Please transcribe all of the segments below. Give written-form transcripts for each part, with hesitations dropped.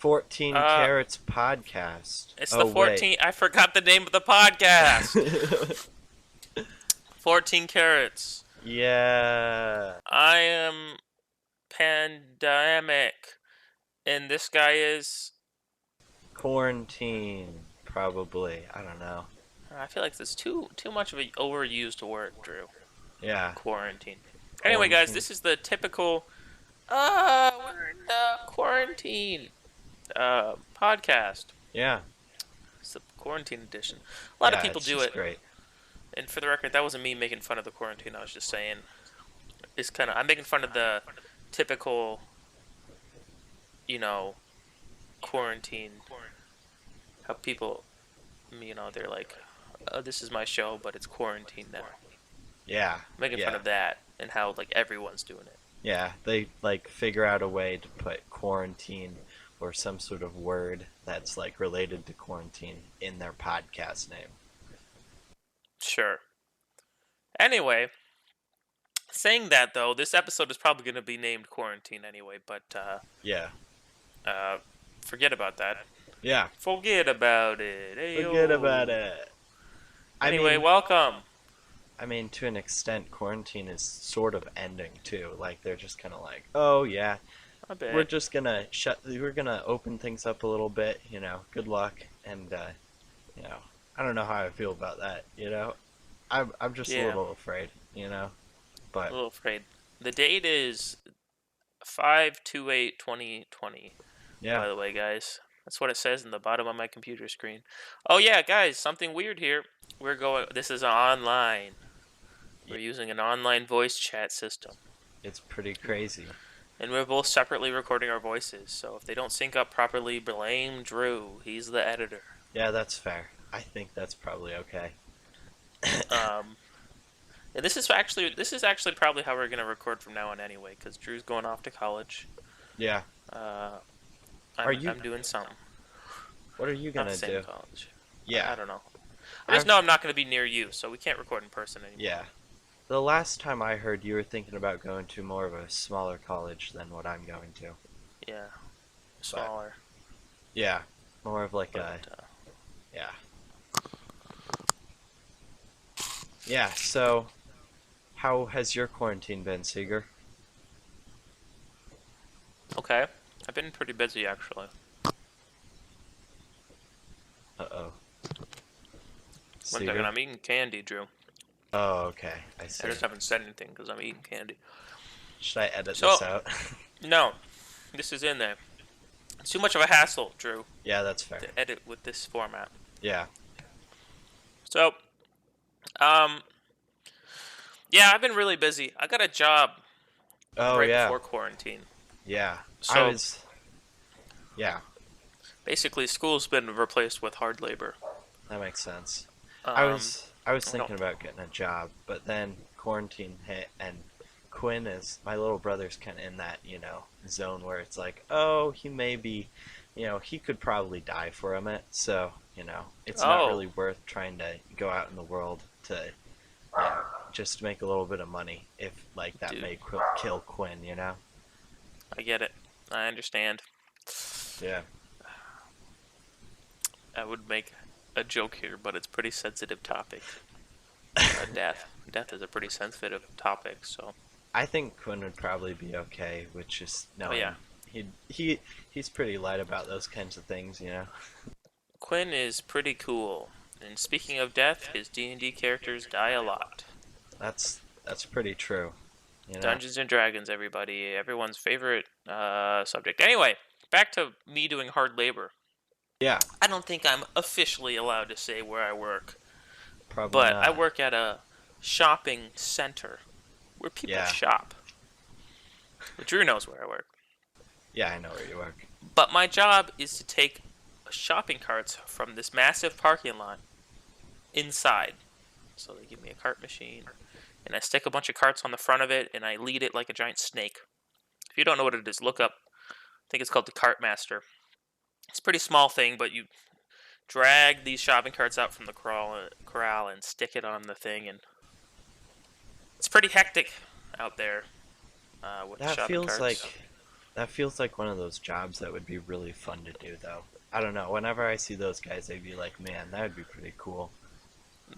14 Uh, Carrots podcast. it's the Oh, wait. 14. I forgot the name of the podcast. 14 carats. Yeah. I am pandemic, and this guy is. Quarantine, probably. I don't know. I feel like this too much of an overused word, Drew. Yeah. Quarantine. Anyway, guys, Quarantine. this is the typical. We're in the quarantine. Podcast. Yeah. It's the quarantine edition. A lot of Yeah, people it's do just it, great. and for the record, that wasn't me making fun of the quarantine. I was just saying it's kind of I'm making fun of the typical, you know, quarantine. How people, they're like, oh, "This is my show, but it's quarantine now." Yeah. Making fun Yeah. of that and how like everyone's doing it. Yeah. They, like, figure out a way to put quarantine or some sort of word that's, like, related to quarantine in their podcast name. Sure. Anyway, saying that though, this episode is probably going to be named quarantine anyway. But Yeah. uh, forget about that. Yeah. Forget about it. Forget Ayo. about it. Anyway, welcome. I mean, to an extent, quarantine is sort of ending too. Like they're just kind of like, oh yeah, A bit. we're just gonna we're gonna open things up a little bit. Good luck, and you know, I don't know how I feel about that. I'm just a Yeah. little afraid. A But little afraid. The date is 5/28/2020. yeah, By the way, guys, that's what it says in the bottom of my computer screen. Oh yeah, guys, something weird here. This is online. We're using an online voice chat system. it's pretty crazy. And we're both separately recording our voices, so if they don't sync up properly, blame Drew. He's the editor. Yeah, that's fair. I think that's probably okay. And this is actually probably how we're gonna record from now on anyway, because Drew's going off to college. Yeah. I'm doing something. What are you Not gonna the same do? college. Yeah. I don't know. I just know I'm not gonna be near you, so we can't record in person anymore. Yeah. The last time I heard, you were thinking about going to more of a smaller college than what I'm going to. Yeah. Smaller. Yeah. More of like a. But, Yeah. Yeah, so. How has your quarantine been, Seeger? okay. I've been pretty busy actually. Uh oh. One second, I'm eating candy, Drew. Oh, okay. I see. I just haven't said anything because I'm eating candy. Should I edit So- this out? No, this is in there. It's too much of a hassle, Drew, Yeah, that's fair. to edit with this format. Yeah. So, yeah, I've been really busy. I got a job Oh, right yeah. before quarantine. Yeah. So- Yeah, Basically, school's been replaced with hard labor. that makes sense. Um, I was no. thinking about getting a job, but then quarantine hit, and Quinn is my little brother's kind of in that zone where it's like, oh, he may be, he could probably die for a minute, so it's not Oh. really worth trying to go out in the world to just make a little bit of money if like that Dude. may kill Quinn. I get it. I understand. Yeah. I would make a joke here, but it's a pretty sensitive topic. Death. Death is a pretty sensitive topic, so. I think Quinn would probably be okay with just knowing. yeah. He's pretty light about those kinds of things. Quinn is pretty cool. And speaking of death, his D&D characters die a lot. That's pretty true. Dungeons and Dragons, everybody. Everyone's favorite subject. Anyway, back to me doing hard labor. Yeah, I don't think I'm officially allowed to say where I work, probably but not. I work at a shopping center where people Yeah. shop. But Drew knows where I work. Yeah, I know where you work. But my job is to take shopping carts from this massive parking lot inside. So they give me a cart machine, and I stick a bunch of carts on the front of it, and I lead it like a giant snake. If you don't know what it is, look up. I think it's called the Cart Master. It's a pretty small thing, but you drag these shopping carts out from the corral and stick it on the thing, and it's pretty hectic out there with the That shopping feels carts. like That feels like one of those jobs that would be really fun to do, though. I don't know. Whenever I see those guys, I'd be like, man, that would be pretty cool.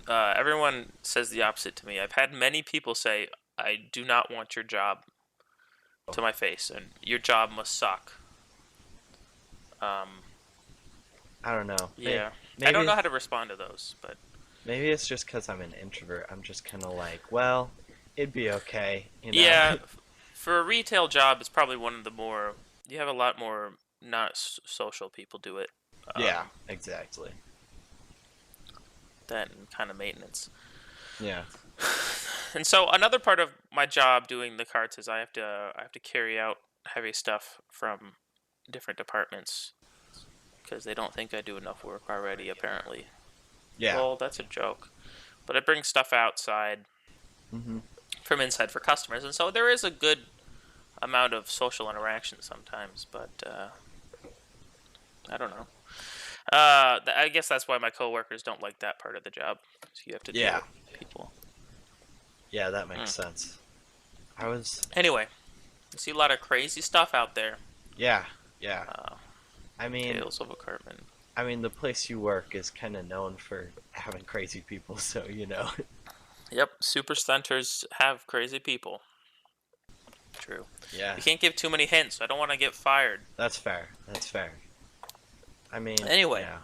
Everyone says the opposite to me. I've had many people say, "I do not want your job," to my face, and your job must suck. Um, I don't know. yeah, Maybe, I don't know how to respond to those, but maybe it's just because I'm an introvert. I'm just kind of like, well, it'd be okay, you know? yeah, for a retail job, it's probably one of the more. You have a lot more not social people do it. Yeah, exactly. Than kind of maintenance. Yeah. And so another part of my job doing the carts is I have to carry out heavy stuff from different departments because they don't think I do enough work already. Apparently, Yeah. well, that's a joke. But I bring stuff outside Hmm. from inside for customers, and so there is a good amount of social interaction sometimes. But I don't know. I guess that's why my coworkers don't like that part of the job. So you have to deal Yeah. with people. Yeah, that makes sense. I was. Anyway, you see a lot of crazy stuff out there. Yeah. Yeah. Uh, I mean, Tales of a Cartman. the place you work is kind of known for having crazy people, so you know. Yep, super stunters have crazy people. True. Yeah. You can't give too many hints. I don't want to get fired. That's fair. That's fair. I mean. Anyway. Yeah.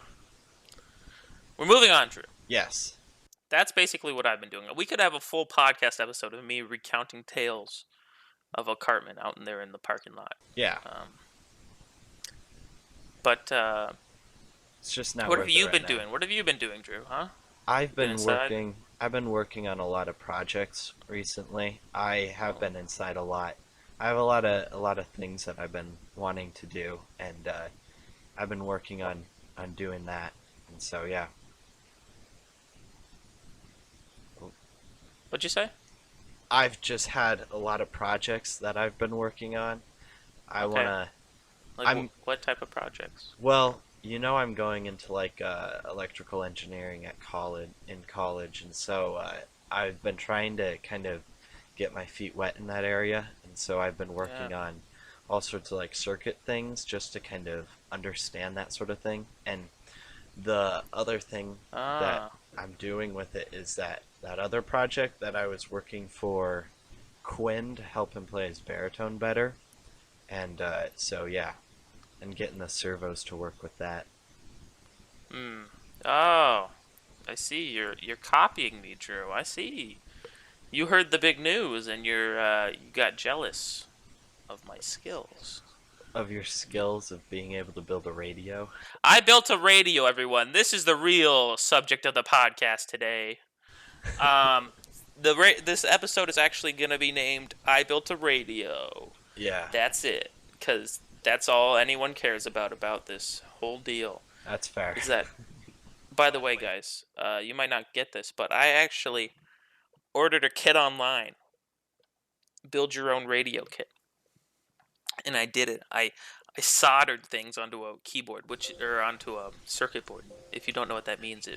We're moving on, Drew. Yes. That's basically what I've been doing. We could have a full podcast episode of me recounting tales of a Cartman out in there in the parking lot. Yeah. But It's just not. what worth have you it been right now. doing? What have you been doing, Drew? Huh? I've been inside? working. I've been working on a lot of projects recently. I have been inside a lot. I have a lot of things that I've been wanting to do, and I've been working on doing that. And so yeah, What'd you say? I've just had a lot of projects that I've been working on. I Okay. wanna. Like, I'm- what type of projects? Well, I'm going into like electrical engineering at college, and so I've been trying to kind of get my feet wet in that area, and so I've been working Yeah. on all sorts of like circuit things just to kind of understand that sort of thing. And the other thing that I'm doing with it is that other project that I was working for Quinn to help him play his baritone better, and so yeah, and getting the servos to work with that. Oh, I see. You're copying me, Drew. I see. You heard the big news, and you got jealous of my skills. Of your skills of being able to build a radio. I built a radio, everyone. This is the real subject of the podcast today. This episode is actually gonna be named "I Built a Radio." Yeah, That's it, because that's all anyone cares about this whole deal. that's fair. Is that? By the way, guys, you might not get this, but I actually ordered a kit online. Build your own radio kit. And I did it. I soldered things onto a keyboard, or onto a circuit board. If you don't know what that means,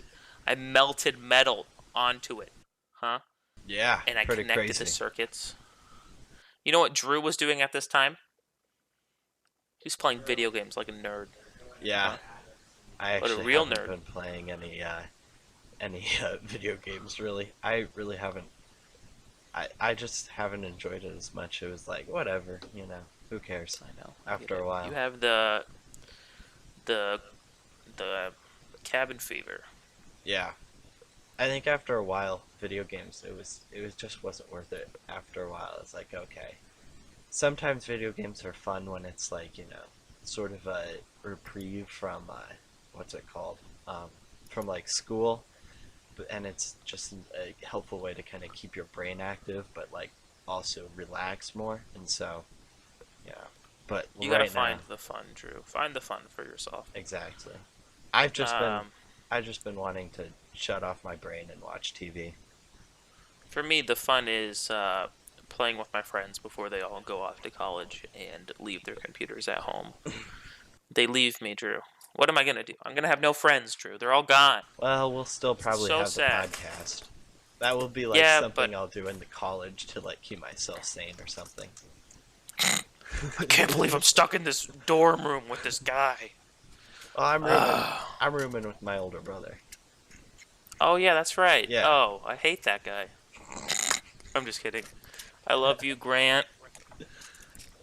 I melted metal onto it, huh? Yeah, And I pretty connected crazy. the circuits. You know what Drew was doing at this time? He was playing video games like a nerd. Yeah, I But a actually real haven't nerd. been playing any video games really. I really haven't. I just haven't enjoyed it as much. It was like whatever, who cares? I know. After a while. You have the cabin fever. Yeah, I think after a while, video games it was just wasn't worth it. After a while, it's like okay. Sometimes video games are fun when it's like sort of a reprieve from what's it called, from like school, and it's just a helpful way to kind of keep your brain active, but like also relax more. And so, yeah. But You right gotta find now, the fun, Drew. Find the fun for yourself. exactly. I've just Um, been wanting to shut off my brain and watch TV. For me, the fun is playing with my friends before they all go off to college and leave their computers at home. They leave me, Drew. What am I gonna do? I'm gonna have no friends, Drew. They're all gone. Well, we'll still probably So have sad. the podcast. That will be like Yeah, something but- I'll do in the college to like keep myself sane or something. I can't believe I'm stuck in this dorm room with this guy. Oh, I'm rooming. Oh, I'm rooming with my older brother. oh yeah, that's right. Yeah. Oh, I hate that guy. I'm just kidding. I love you, Grant. Uh,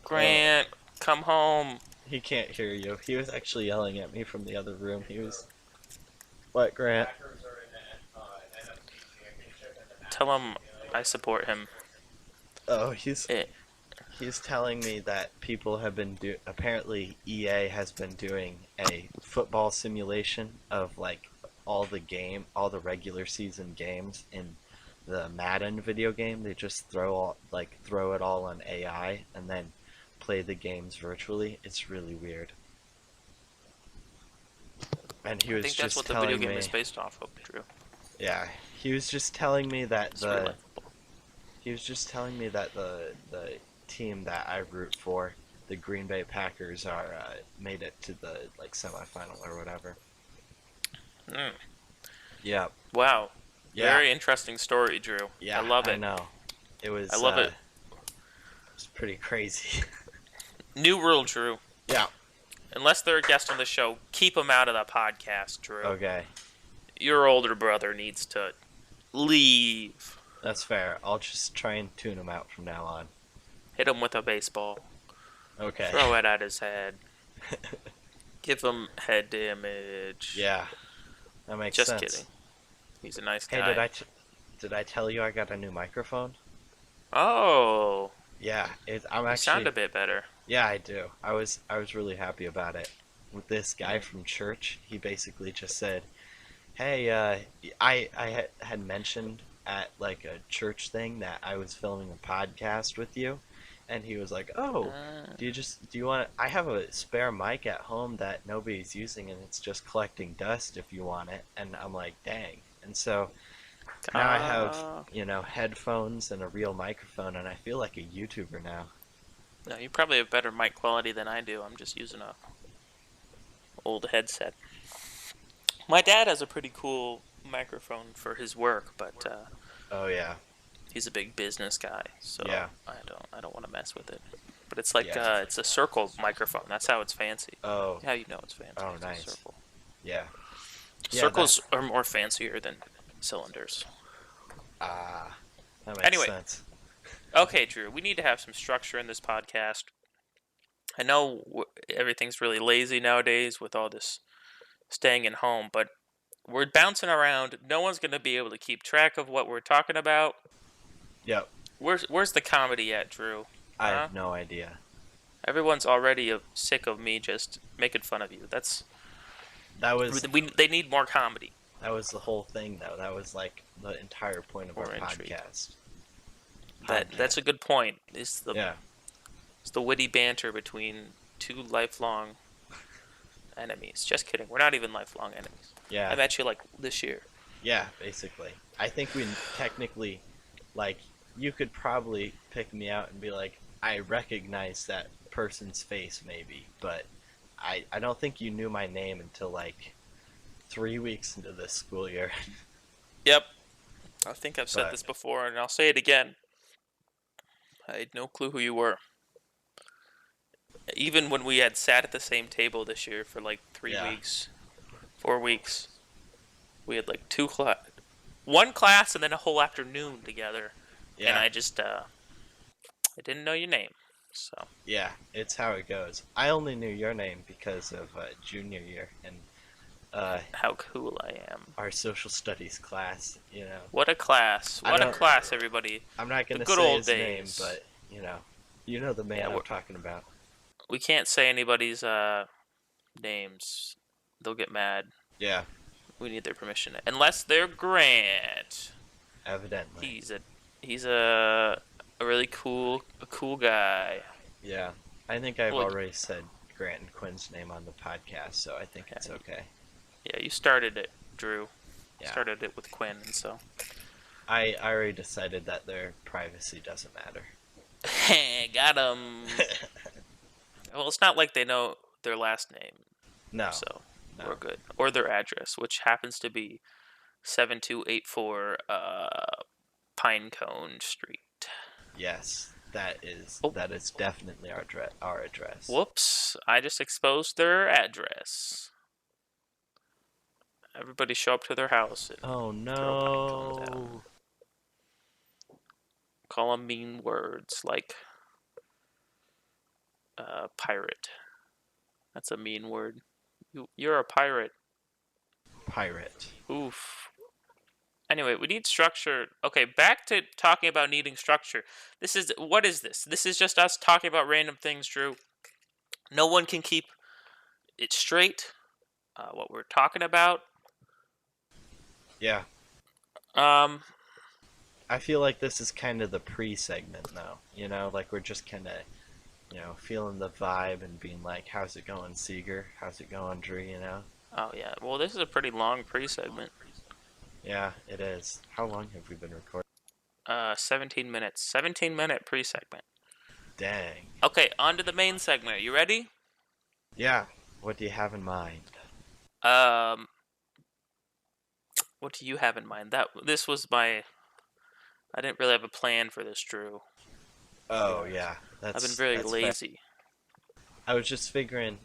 Grant, come home. he can't hear you. He was actually yelling at me from the other room. He was, "What, Grant?" Tell him I support him. Oh, he's Eh, he's telling me that people have been apparently EA has been doing a football simulation of like all the regular season games in the Madden video game. They just throw it all on AI and then play the games virtually. It's really weird. And he I was think that's just what the video telling game me, is based off of, Drew. yeah, he was just telling me that It's real life football. the team that I root for, the Green Bay Packers, are made it to the like semifinal or whatever. Mm. Yeah, Wow. yeah, Very interesting story, Drew. I yeah. love I it. know. It I was love it. pretty crazy. New rule, Drew. Yeah. Unless they're a guest on the show, keep them out of the podcast, Drew. Okay, Your older brother needs to leave. that's fair. I'll just try and tune him out from now on. Hit him with a baseball. Okay. Throw it at his head. Give him head damage. Yeah, that makes Just sense. kidding. He's a nice Hey, guy. did I tell you I got a new microphone? Oh, Yeah, I'm you sound actually. a bit better. Yeah, I do. I was really happy about it. With this guy from church, he basically just said, "Hey, had mentioned at like a church thing that I was filming a podcast with you," and he was like, "Oh, Uh, do you want? I have a spare mic at home that nobody's using, and it's just collecting dust if you want it." And I'm like, "Dang!" And so now I have uh, headphones and a real microphone, and I feel like a YouTuber now. no, you probably have better mic quality than I do. I'm just using a old headset. My dad has a pretty cool microphone for his work, but Oh yeah, he's a big business guy, so yeah, I don't want to mess with it. But it's like yeah. it's a circle microphone. That's how it's fancy. Oh, How you know it's fancy? oh, It's a nice. circle. Yeah, yeah. Circles are more fancier than cylinders. Ah, that makes Anyway, sense. okay, Drew, we need to have some structure in this podcast. I know everything's really lazy nowadays with all this staying at home, but we're bouncing around. No one's going to be able to keep track of what we're talking about. Yep, Where's the comedy at, Drew? I Huh? have no idea. Everyone's already sick of me just making fun of you. That was They need more comedy. the whole thing, though. That was like the entire point of our More intrigue. podcast. That's a good point. Yeah, It's the witty banter between two lifelong enemies. Just kidding. We're not even lifelong enemies. I yeah, met you like this year. yeah. Basically, I think we technically, like, you could probably pick me out and be like, I recognize that person's face, maybe, but I don't think you knew my name until like 3 weeks into this school year. Yep. I think I've said But this before, and I'll say it again. I had no clue who you were. Even when we had sat at the same table this year for like 3 yeah, weeks, 4 weeks, we had like one class and then a whole afternoon together, and yeah, I didn't know your name. So yeah. It's how it goes. I only knew your name because of junior year and how cool I am. our social studies class. What a class! I What a don't. class, everybody! I'm not The gonna good say old his name, days. but you know the man Yeah, I'm talking about. we can't say anybody's names. They'll get mad. Yeah, We need their permission, unless they're Grant. evidently. He's a really a cool guy. Yeah, I think I've Well, already said Grant and Quinn's name on the podcast, so I think it's yeah, okay. yeah, you started it, Drew. Yeah, Started it with Quinn, and so I already decided that their privacy doesn't matter. got him. Well, it's not like they know their last name, No, so no. we're good. Or their address, which happens to be 7284 Pinecone Street. Yes, Oh, that is definitely our address. whoops! I just exposed their address. Everybody show up to their house and Oh throw pine cones at them. no. Call them mean words like pirate. That's a mean word. You're a pirate. Pirate. Oof. Anyway, we need structure. Okay, back to talking about needing structure. What is this? This is just us talking about random things, Drew. No one can keep it straight. What we're talking about. Yeah. Um, I feel like this is kind of the pre-segment though. You know, like we're just kind of, feeling the vibe and being like, "How's it going, Seeger? How's it going, Drew?" You know? oh yeah. Well, this is a pretty long pre-segment. Yeah, it is. How long have we been recording? 17 minutes. 17-minute pre-segment. Dang. Okay, on to the main segment. Are you ready? Yeah. What do you have in mind? Um, what do you have in mind? This was my. I didn't really have a plan for this, Drew. Oh yeah, I've been very that's fair. lazy. I was just figuring,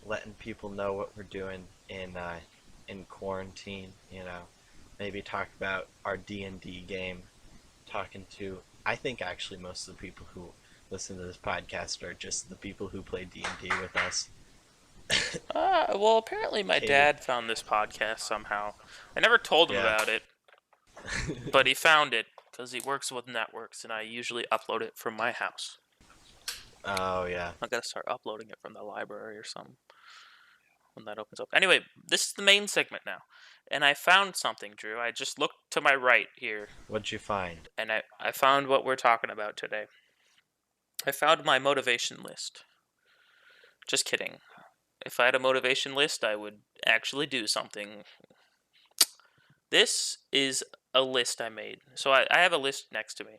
letting people know what we're doing in quarantine. Maybe talk about our D&D game. Talking to, I think actually most of the people who listen to this podcast are just the people who play D&D with us. Well, apparently my Katie. dad found this podcast somehow. I never told him Yeah. about it, but he found it because he works with networks, and I usually upload it from my house. Oh yeah. I gotta start uploading it from the library or something when that opens up. Anyway, this is the main segment now, and I found something, Drew. I just looked to my right here, What'd you find? and I found what we're talking about today. I found my motivation list. Just kidding. If I had a motivation list, I would actually do something. This is a list I made. So I have a list next to me.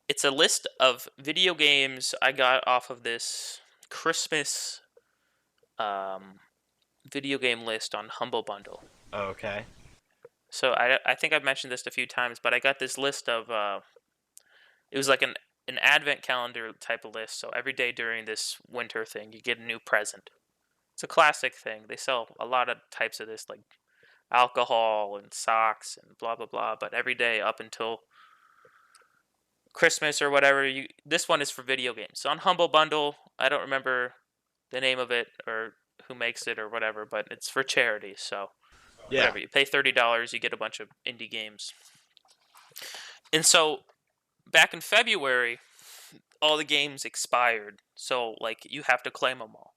It's a list of video games I got off of this Christmas video game list on Humble Bundle. Okay. So I think I've mentioned this a few times, but I got this list of it was like an advent calendar type of list. So every day during this winter thing, you get a new present. It's a classic thing. They sell a lot of types of this, like alcohol and socks and blah blah blah. But every day up until Christmas or whatever, this one is for video games. So on Humble Bundle, I don't remember the name of it or who makes it or whatever, but it's for charity. So Yeah. whatever, you pay $30, you get a bunch of indie games. And so back in February, all the games expired. So like you have to claim them all.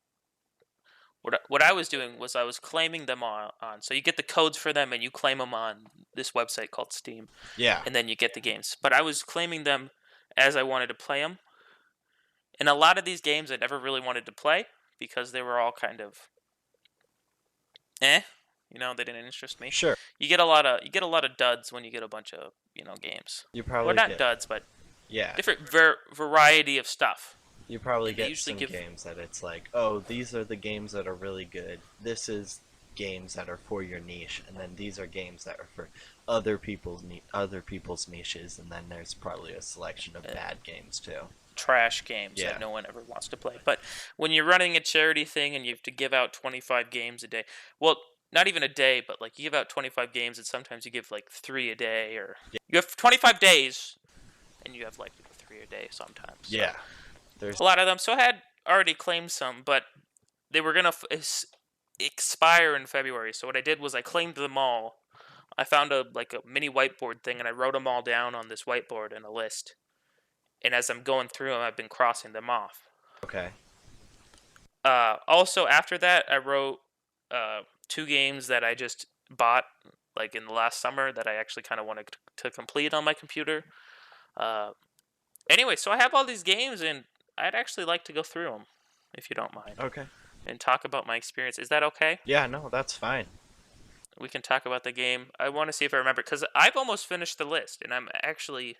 What I was doing was I was claiming them on. So you get the codes for them and you claim them on this website called Steam. Yeah. And then you get the games. But I was claiming them as I wanted to play them. And a lot of these games I never really wanted to play because they were all kind of they didn't interest me. Sure. You get a lot of duds when you get a bunch of, games. You probably Well, not get duds, but yeah. different variety of stuff. You probably They get usually some give- games that it's like, oh, these are the games that are really good. This is games that are for your niche, and then these are games that are for other people's niches, and then there's probably a selection of bad games too. Trash games Yeah. that no one ever wants to play. But when you're running a charity thing and you have to give out 25 games a day, well, not even a day, but like you give out 25 games and sometimes you give like 3 a day, or you have 25 days and you have like 3 a day sometimes. So Yeah. There's a lot of them. So I had already claimed some, but they were going to expire in February. So what I did was I claimed them all. I found a mini whiteboard thing and I wrote them all down on this whiteboard in a list. And as I'm going through them, I've been crossing them off. okay. Also, after that, I wrote 2 games that I just bought like in the last summer that I actually kind of wanted to complete on my computer. Anyway, so I have all these games, and I'd actually like to go through them, if you don't mind, Okay. and talk about my experience. Is that okay? Yeah, no, that's fine. We can talk about the game. I want to see if I remember, because I've almost finished the list, and I'm actually...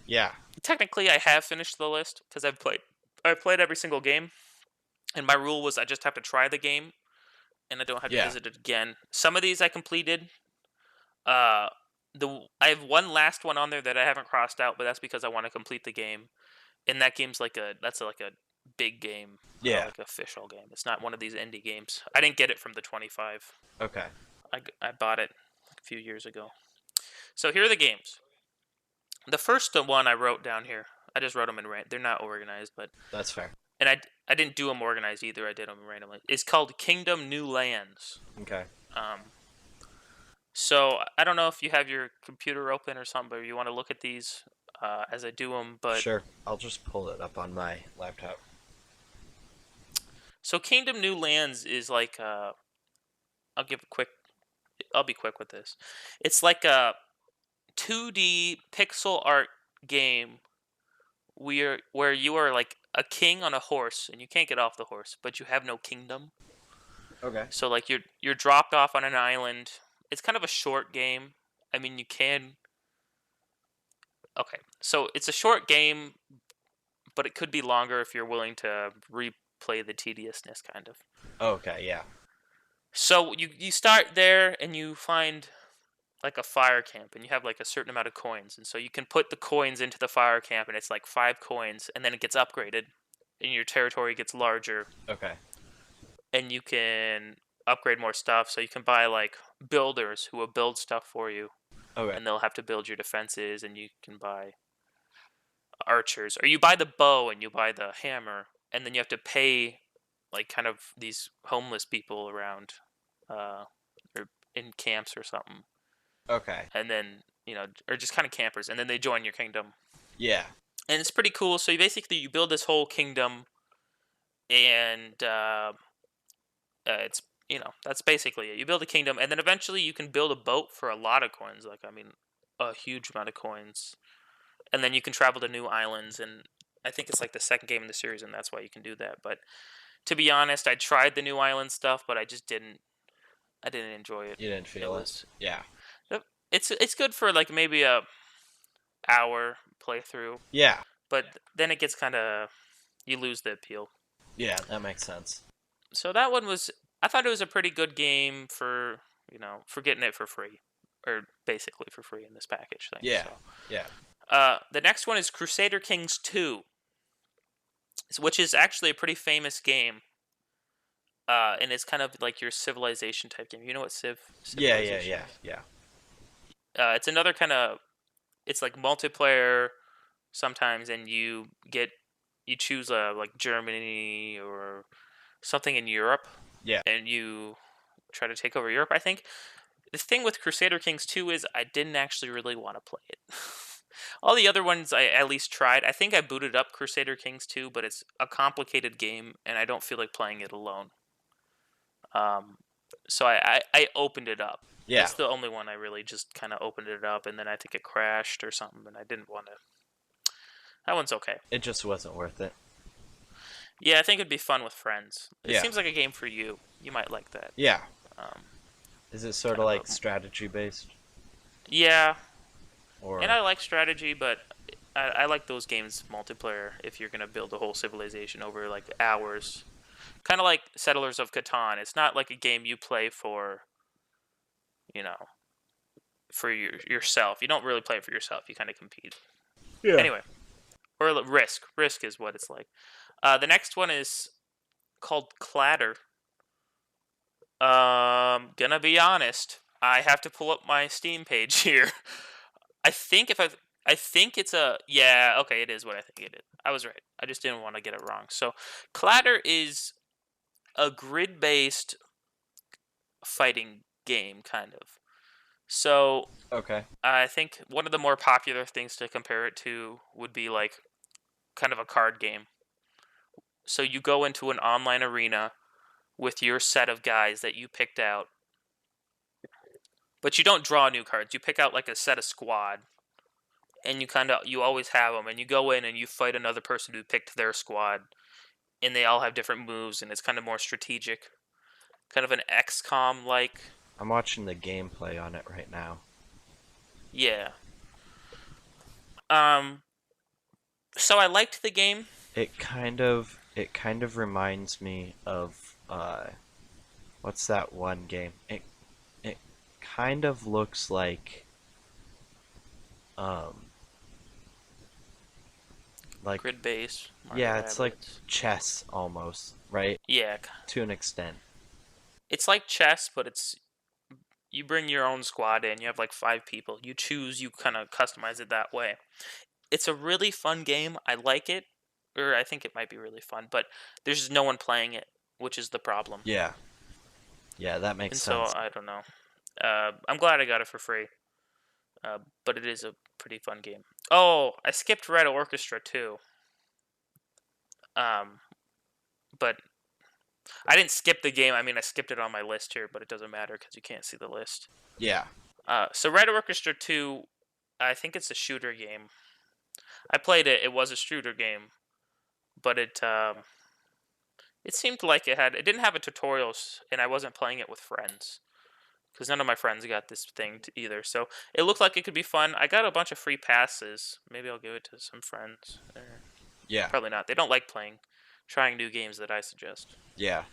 Yeah. Technically, I have finished the list, because I've played every single game, and my rule was I just have to try the game, and I don't have to Yeah. visit it again. Some of these I completed. I have one last one on there that I haven't crossed out, but that's because I want to complete the game. And that game's like a big game, Yeah. like a official game. It's not one of these indie games. I didn't get it from the 25. Okay. I bought it a few years ago. So here are the games. The first one I wrote down here. I just wrote them in random. They're not organized, but That's fair. and I didn't do them organized either. I did them randomly. It's called Kingdom New Lands. Okay. Um, so I don't know if you have your computer open or something, but you want to look at these as I do them. But Sure. I'll just pull it up on my laptop. so Kingdom New Lands is like I'll give a quick. I'll be quick with this. It's like a 2D pixel art game where you are like a king on a horse and you can't get off the horse, but you have no kingdom. Okay. So like you're dropped off on an island. It's kind of a short game. I mean, you can. Okay, so it's a short game, but it could be longer if you're willing to replay the tediousness, kind of. Okay. Yeah. So you start there and you find like a fire camp and you have like a certain amount of coins, and so you can put the coins into the fire camp and it's like 5 coins, and then it gets upgraded and your territory gets larger Okay. and you can upgrade more stuff. So you can buy like builders who will build stuff for you, Okay. and they'll have to build your defenses, and you can buy archers, or you buy the bow and you buy the hammer, and then you have to pay like kind of these homeless people around or in camps or something, Okay. and then or just kind of campers, and then they join your kingdom, Yeah. and it's pretty cool. So you build this whole kingdom, and it's that's basically it. You build a kingdom, and then eventually you can build a boat for a lot of coins, like I mean a huge amount of coins, and then you can travel to new islands. And I think it's like the second game in the series, and that's why you can do that. But to be honest, I tried the new island stuff, but I just didn't. I didn't enjoy it. You didn't It feel it. was. Yeah. It's good for like maybe a hour playthrough, Yeah. but then it gets kind of you lose the appeal. Yeah. That makes sense. So that one was. I thought it was a pretty good game for for getting it for free, or basically for free in this package thing. Yeah. So. Yeah. The next one is Crusader Kings 2, which is actually a pretty famous game. And it's kind of like your Civilization type game. You know what Yeah. Yeah. Civilization Yeah. is? Yeah. It's another kind of. It's like multiplayer sometimes, and you choose like Germany or something in Europe. Yeah. And you try to take over Europe. I think the thing with Crusader Kings 2 is I didn't actually really want to play it. All the other ones I at least tried. I think I booted up Crusader Kings 2, but it's a complicated game, and I don't feel like playing it alone. So I opened it up. Yeah. That's the only one I really just kind of opened it up, and then I think it crashed or something, and I didn't want to. That one's okay. It just wasn't worth it. Yeah, I think it'd be fun with friends. It Yeah. seems like a game for you. You might like that. Yeah. Um, Is it sort kind of of like a- strategy based? yeah, Or and I like strategy, but I like those games multiplayer if you're going to build a whole civilization over like hours. Kind of like Settlers of Catan. It's not like a game you play for, you know, for yourself. You don't really play it for yourself. You kind of compete. yeah. Anyway, or Risk. Risk is what it's like. The next one is called Clatter. Gonna be honest, I have to pull up my Steam page here. I think I think it's a yeah. Okay, it is what I think it is. I was right. I just didn't want to get it wrong. So, Clatter is a grid-based fighting game, kind of. So, Okay. I think one of the more popular things to compare it to would be like kind of a card game. So you go into an online arena with your set of guys that you picked out, but you don't draw new cards. You pick out like a set of squad, and you always have them, and you go in and you fight another person who picked their squad, and they all have different moves, and it's kind of more strategic, kind of an XCOM like. I'm watching the gameplay on it right now. Yeah. So I liked the game. It kind of reminds me of what's that one game? It kind of looks like um, like Grid base, Mario yeah, it's like Rabbids. chess almost, right? Yeah, To an extent. it's like chess, but it's you bring your own squad in. You have like 5 people. You choose. You kind of customize it that way. It's a really fun game. I like it, or I think it might be really fun. But there's no one playing it, which is the problem. Yeah, yeah, that makes And so sense. I don't know. I'm glad I got it for free. But it is a pretty fun game. Oh, I skipped Red Orchestra too. Um, but I didn't skip the game. I mean, I skipped it on my list here, but it doesn't matter because you can't see the list. Yeah, So Red Orchestra 2, I think it's a shooter game. I played it. It was a shooter game, but it seemed like it didn't have a tutorials, and I wasn't playing it with friends because none of my friends got this thing either. So it looked like it could be fun. I got a bunch of free passes. Maybe I'll give it to some friends. yeah, Probably not. They don't like trying new games that I suggest. yeah,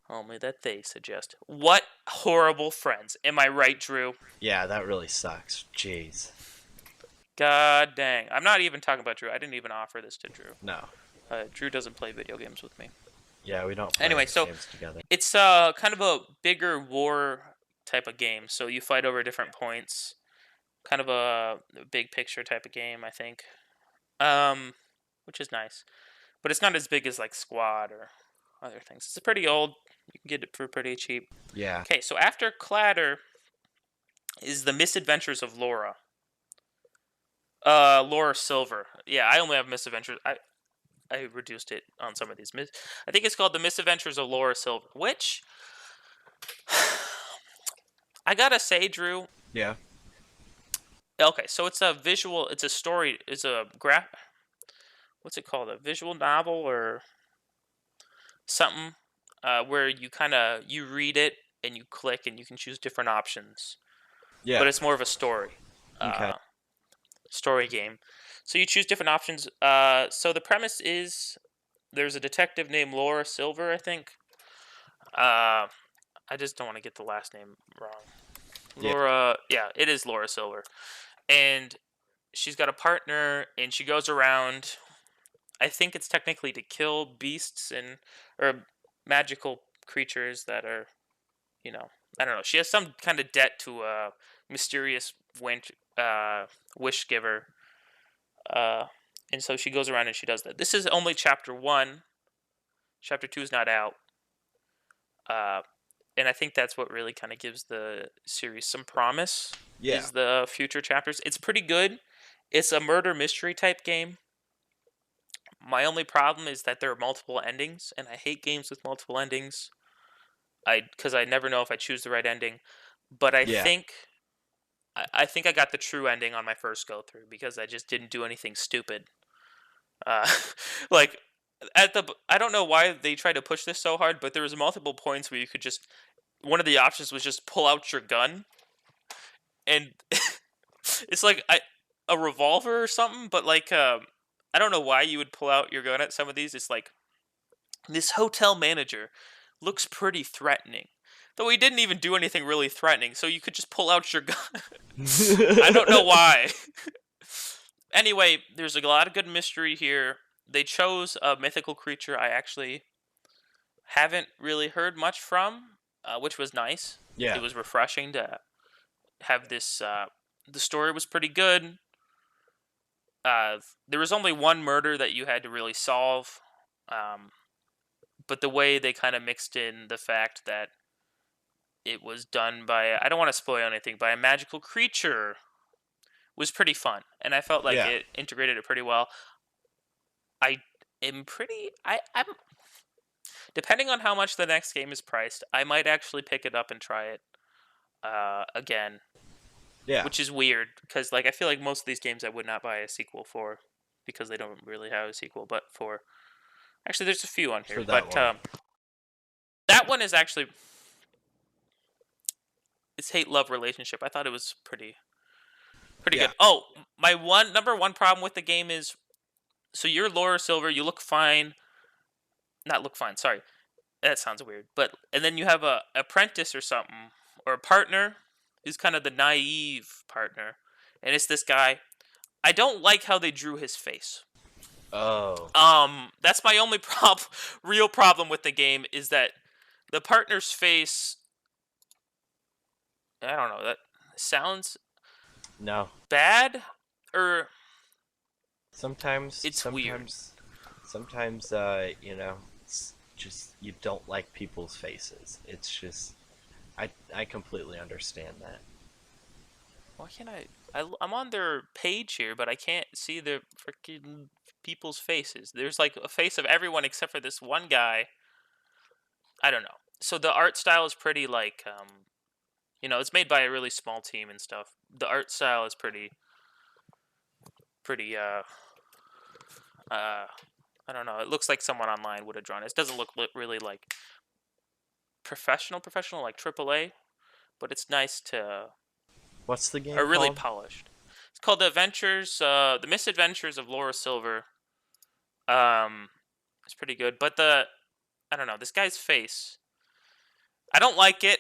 Only that they suggest. What horrible friends. Am I right, Drew? yeah. That really sucks. Jeez. God dang. I'm not even talking about Drew. I didn't even offer this to Drew. No. Drew doesn't play video games with me. Yeah, we don't play Anyway, so games together. it's kind of a bigger war type of game. So you fight over different points. Kind of a big picture type of game, I think. Which is nice. But it's not as big as like Squad or other things. It's pretty old. You can get it for pretty cheap. Yeah. Okay, so after Clatter is The Misadventures of Laura. Laura Silver. Yeah, I only have Misadventures. I reduced it on some of these. I think it's called The Misadventures of Laura Silver, which I gotta say, Drew. Yeah. Okay, so it's a visual. It's a story. It's a What's it called? A visual novel or something? Where you read it and you click and you can choose different options. Yeah. But it's more of a story. Okay. Story game. So you choose different options. So the premise is there's a detective named Laura Silver, I think. I just don't want to get the last name wrong. Yeah. Laura, yeah, it is Laura Silver, and she's got a partner, and she goes around. I think it's technically to kill beasts or magical creatures that are, I don't know. She has some kind of debt to a mysterious wish giver, and so she goes around and she does that. This is only chapter 1. Chapter 2 is not out. And I think that's what really kind of gives the series some promise. Yeah. Is the future chapters. It's pretty good. It's a murder mystery type game. My only problem is that there are multiple endings, and I hate games with multiple endings. Because I never know if I choose the right ending. But I Yeah. think I got the true ending on my first go through because I just didn't do anything stupid. Uh, like I don't know why they tried to push this so hard, but there was multiple points where you could just one of the options was just pull out your gun, and it's like a revolver or something. But like I don't know why you would pull out your gun at some of these. It's like this hotel manager looks pretty threatening, though he didn't even do anything really threatening. So you could just pull out your gun. I don't know why. Anyway, there's a lot of good mystery here. They chose a mythical creature I actually haven't really heard much from, which was nice. Yeah. It was refreshing to have this. The story was pretty good. There was only one murder that you had to really solve, but the way they kind of mixed in the fact that it was done by, I don't want to spoil anything, by a magical creature was pretty fun, and I felt like Yeah. it integrated it pretty well. I'm depending on how much the next game is priced, I might actually pick it up and try it again. Yeah. Which is weird because like I feel like most of these games I would not buy a sequel for because they don't really have a sequel. But for actually, there's a few on here. For that But one. that one is actually it's hate-love relationship. I thought it was pretty Yeah. good. Oh, my number one problem with the game is so you're Laura Silver. You look fine. Not look fine. Sorry, that sounds weird. But and then you have a apprentice or something or a partner who's kind of the naive partner, and it's this guy. I don't like how they drew his face. Oh, That's my only real problem with the game is that the partner's face. I don't know. That sounds no. bad, or Sometimes, it's weird. it's just you don't like people's faces. It's just, I completely understand that. Why can't I'm on their page here, but I can't see the freaking people's faces. There's like a face of everyone except for this one guy. I don't know. So the art style is pretty like, it's made by a really small team and stuff. The art style is pretty, I don't know. It looks like someone online would have drawn it. It doesn't look really like professional, like AAA, but it's nice to, What's the game or really called? polished. It's called The Misadventures of Laura Silver. Um, it's pretty good, but I don't know, this guy's face. I don't like it.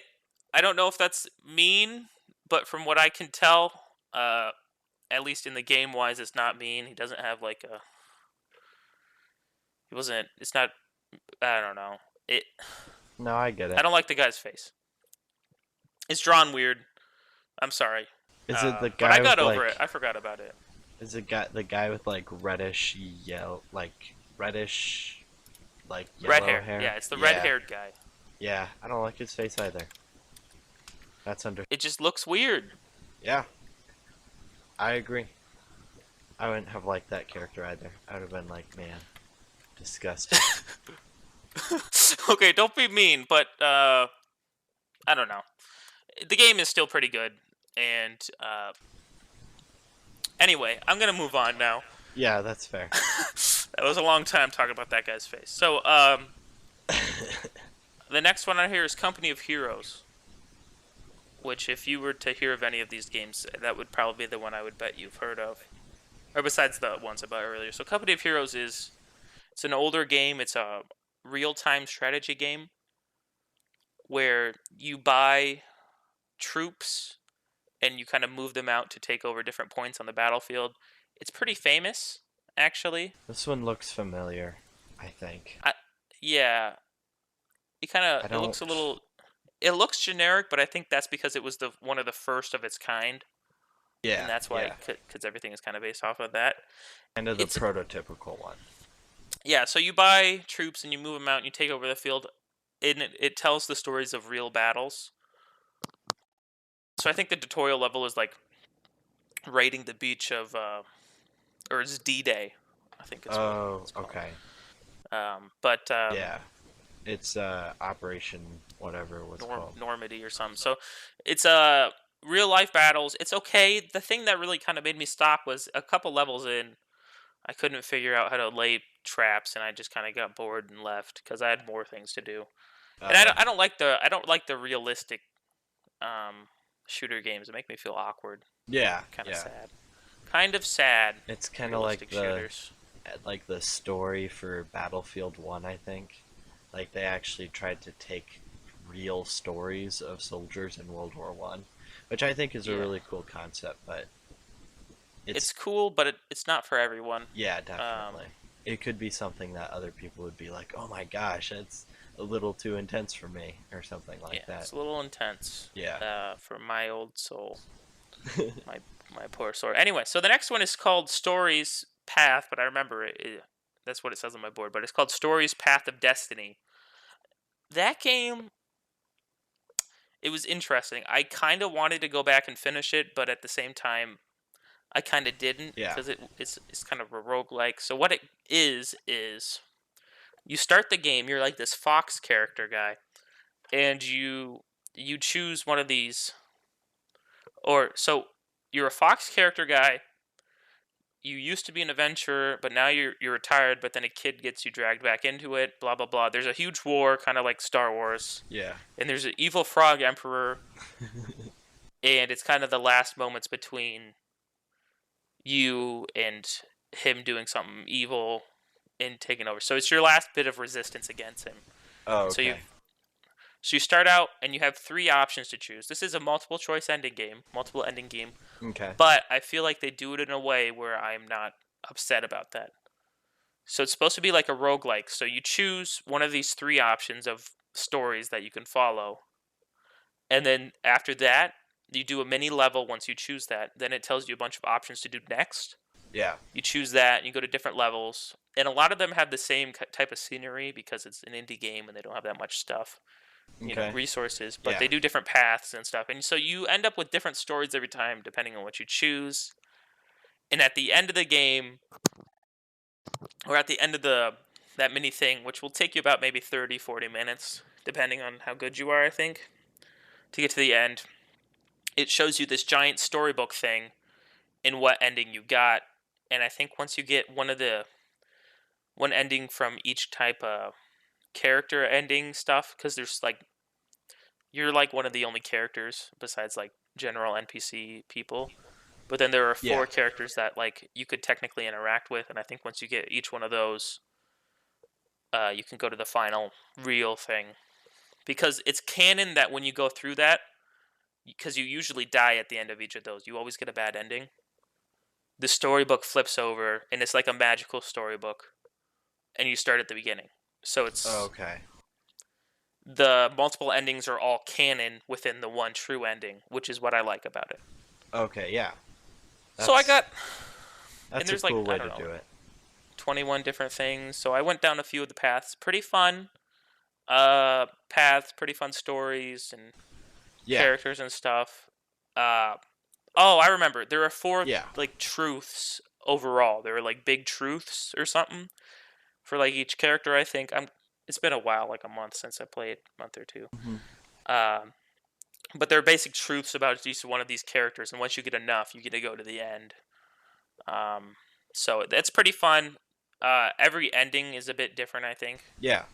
I don't know if that's mean, but from what I can tell, at least in the game wise, it's not mean. He doesn't have like a. He wasn't. It's not. I don't know. It. No, I get I it. don't like the guy's face. It's drawn weird. I'm sorry. Is it the But I guy got with over it. like? I forgot about it. Is it the guy with like reddish yellow, like reddish, like Red yellow hair. hair? Yeah, it's the Yeah, red-haired guy. yeah. I don't like his face either. That's under. It just looks weird. Yeah, I agree. I wouldn't have liked that character either. I would have been like, man, disgusting. Okay, don't be mean, but I don't know. The game is still pretty good, and anyway, I'm gonna move on now. Yeah, that's fair. That was a long time talking about that guy's face. So, the next one on here is Company of Heroes, which, if you were to hear of any of these games, that would probably be the one I would bet you've heard of, or besides the ones about earlier. So, Company of Heroes it's an older game. It's a real-time strategy game where you buy troops and you kind of move them out to take over different points on the battlefield. It's pretty famous, actually. This one looks familiar, I think. Yeah, I it looks a don't. little. It looks generic, but I think that's because it was the one of the first of its kind, and Yeah, that's why yeah. because everything is kind of based off of that. Kind of the It's prototypical one. Yeah, so you buy troops and you move them out and you take over the field, and it tells the stories of real battles. So I think the tutorial level is like raiding the beach of, or it's D-Day, I think is what Oh, it's called. okay. But Yeah. It's Operation whatever it was called. Normandy or something. So it's real life battles. It's okay. The thing that really kind of made me stop was a couple levels in. I couldn't figure out how to lay traps, and I just kind of got bored and left because I had more things to do. And Uh, I don't like the realistic um, shooter games. It make me feel awkward, yeah, kind of yeah. sad, kind of sad. It's kind of Realistic shooters. like the story for Battlefield 1, I think. Like they actually tried to take real stories of soldiers in World War 1, which I think is a Yeah, really cool concept, but it's it's cool, but it's not for everyone. yeah, Um, definitely. It could be something that other people would be like, "Oh my gosh, that's a little too intense for me," or something yeah, like that. it's a little intense Yeah. for my old soul, my my poor soul. Anyway, so the next one is called Stories Path, but I remember that's what it says on my board. But it's called Stories Path of Destiny. That game, it was interesting. I kind of wanted to go back and finish it, but at the same time, I kind of didn't Yeah. because it's kind of a roguelike. So what it is you start the game, you're like this fox character guy, and you choose one of these, or so you're a fox character guy. You used to be an adventurer, but now you're retired. But then a kid gets you dragged back into it. Blah blah blah. There's a huge war, kind of like Star Wars, Yeah. and there's an evil frog emperor, and it's kind of the last moments between you and him doing something evil and taking over. So it's your last bit of resistance against him. Oh, And so you okay. So you start out and you have 3 options to choose. This is a multiple ending game, Okay. but I feel like they do it in a way where I'm not upset about that. So it's supposed to be like a roguelike. So you choose one of these 3 options of stories that you can follow. And then after that, you do a mini level once you choose that. Then it tells you a bunch of options to do next. Yeah. You choose that and you go to different levels. And a lot of them have the same type of scenery because it's an indie game and they don't have that much stuff, Okay. resources, but Yeah. they do different paths and stuff. And so you end up with different stories every time depending on what you choose. And at the end of the game, or at the end of that mini thing, which will take you about maybe 30, 40 minutes, depending on how good you are, I think, to get to the end, it shows you this giant storybook thing and what ending you got. And I think once you get one ending from each type of character ending stuff, because there's like you're like one of the only characters besides like general NPC people. But then there are Yeah. 4 characters that like you could technically interact with, and I think once you get each one of those, you can go to the final real thing. Because it's canon that when you go through that, because you usually die at the end of each of those, you always get a bad ending. The storybook flips over, and it's like a magical storybook, and you start at the beginning. So it's Okay. the multiple endings are all canon within the one true ending, which is what I like about it. Okay. Yeah. So I got, and That's a there's like cool I way don't to know, do it. 21 different things. So I went down a few of the paths. Pretty fun. Paths, pretty fun stories and Yeah. characters and stuff. Oh, I remember. There are 4 Yeah. like truths overall. There are like big truths or something for like each character. I think It's been a while, like a month since I played, month or 2. Hmm. Um, but there are basic truths about each one of these characters, and once you get enough, you get to go to the end. Um, so that's pretty fun. Every ending is a bit different, I think. Yeah.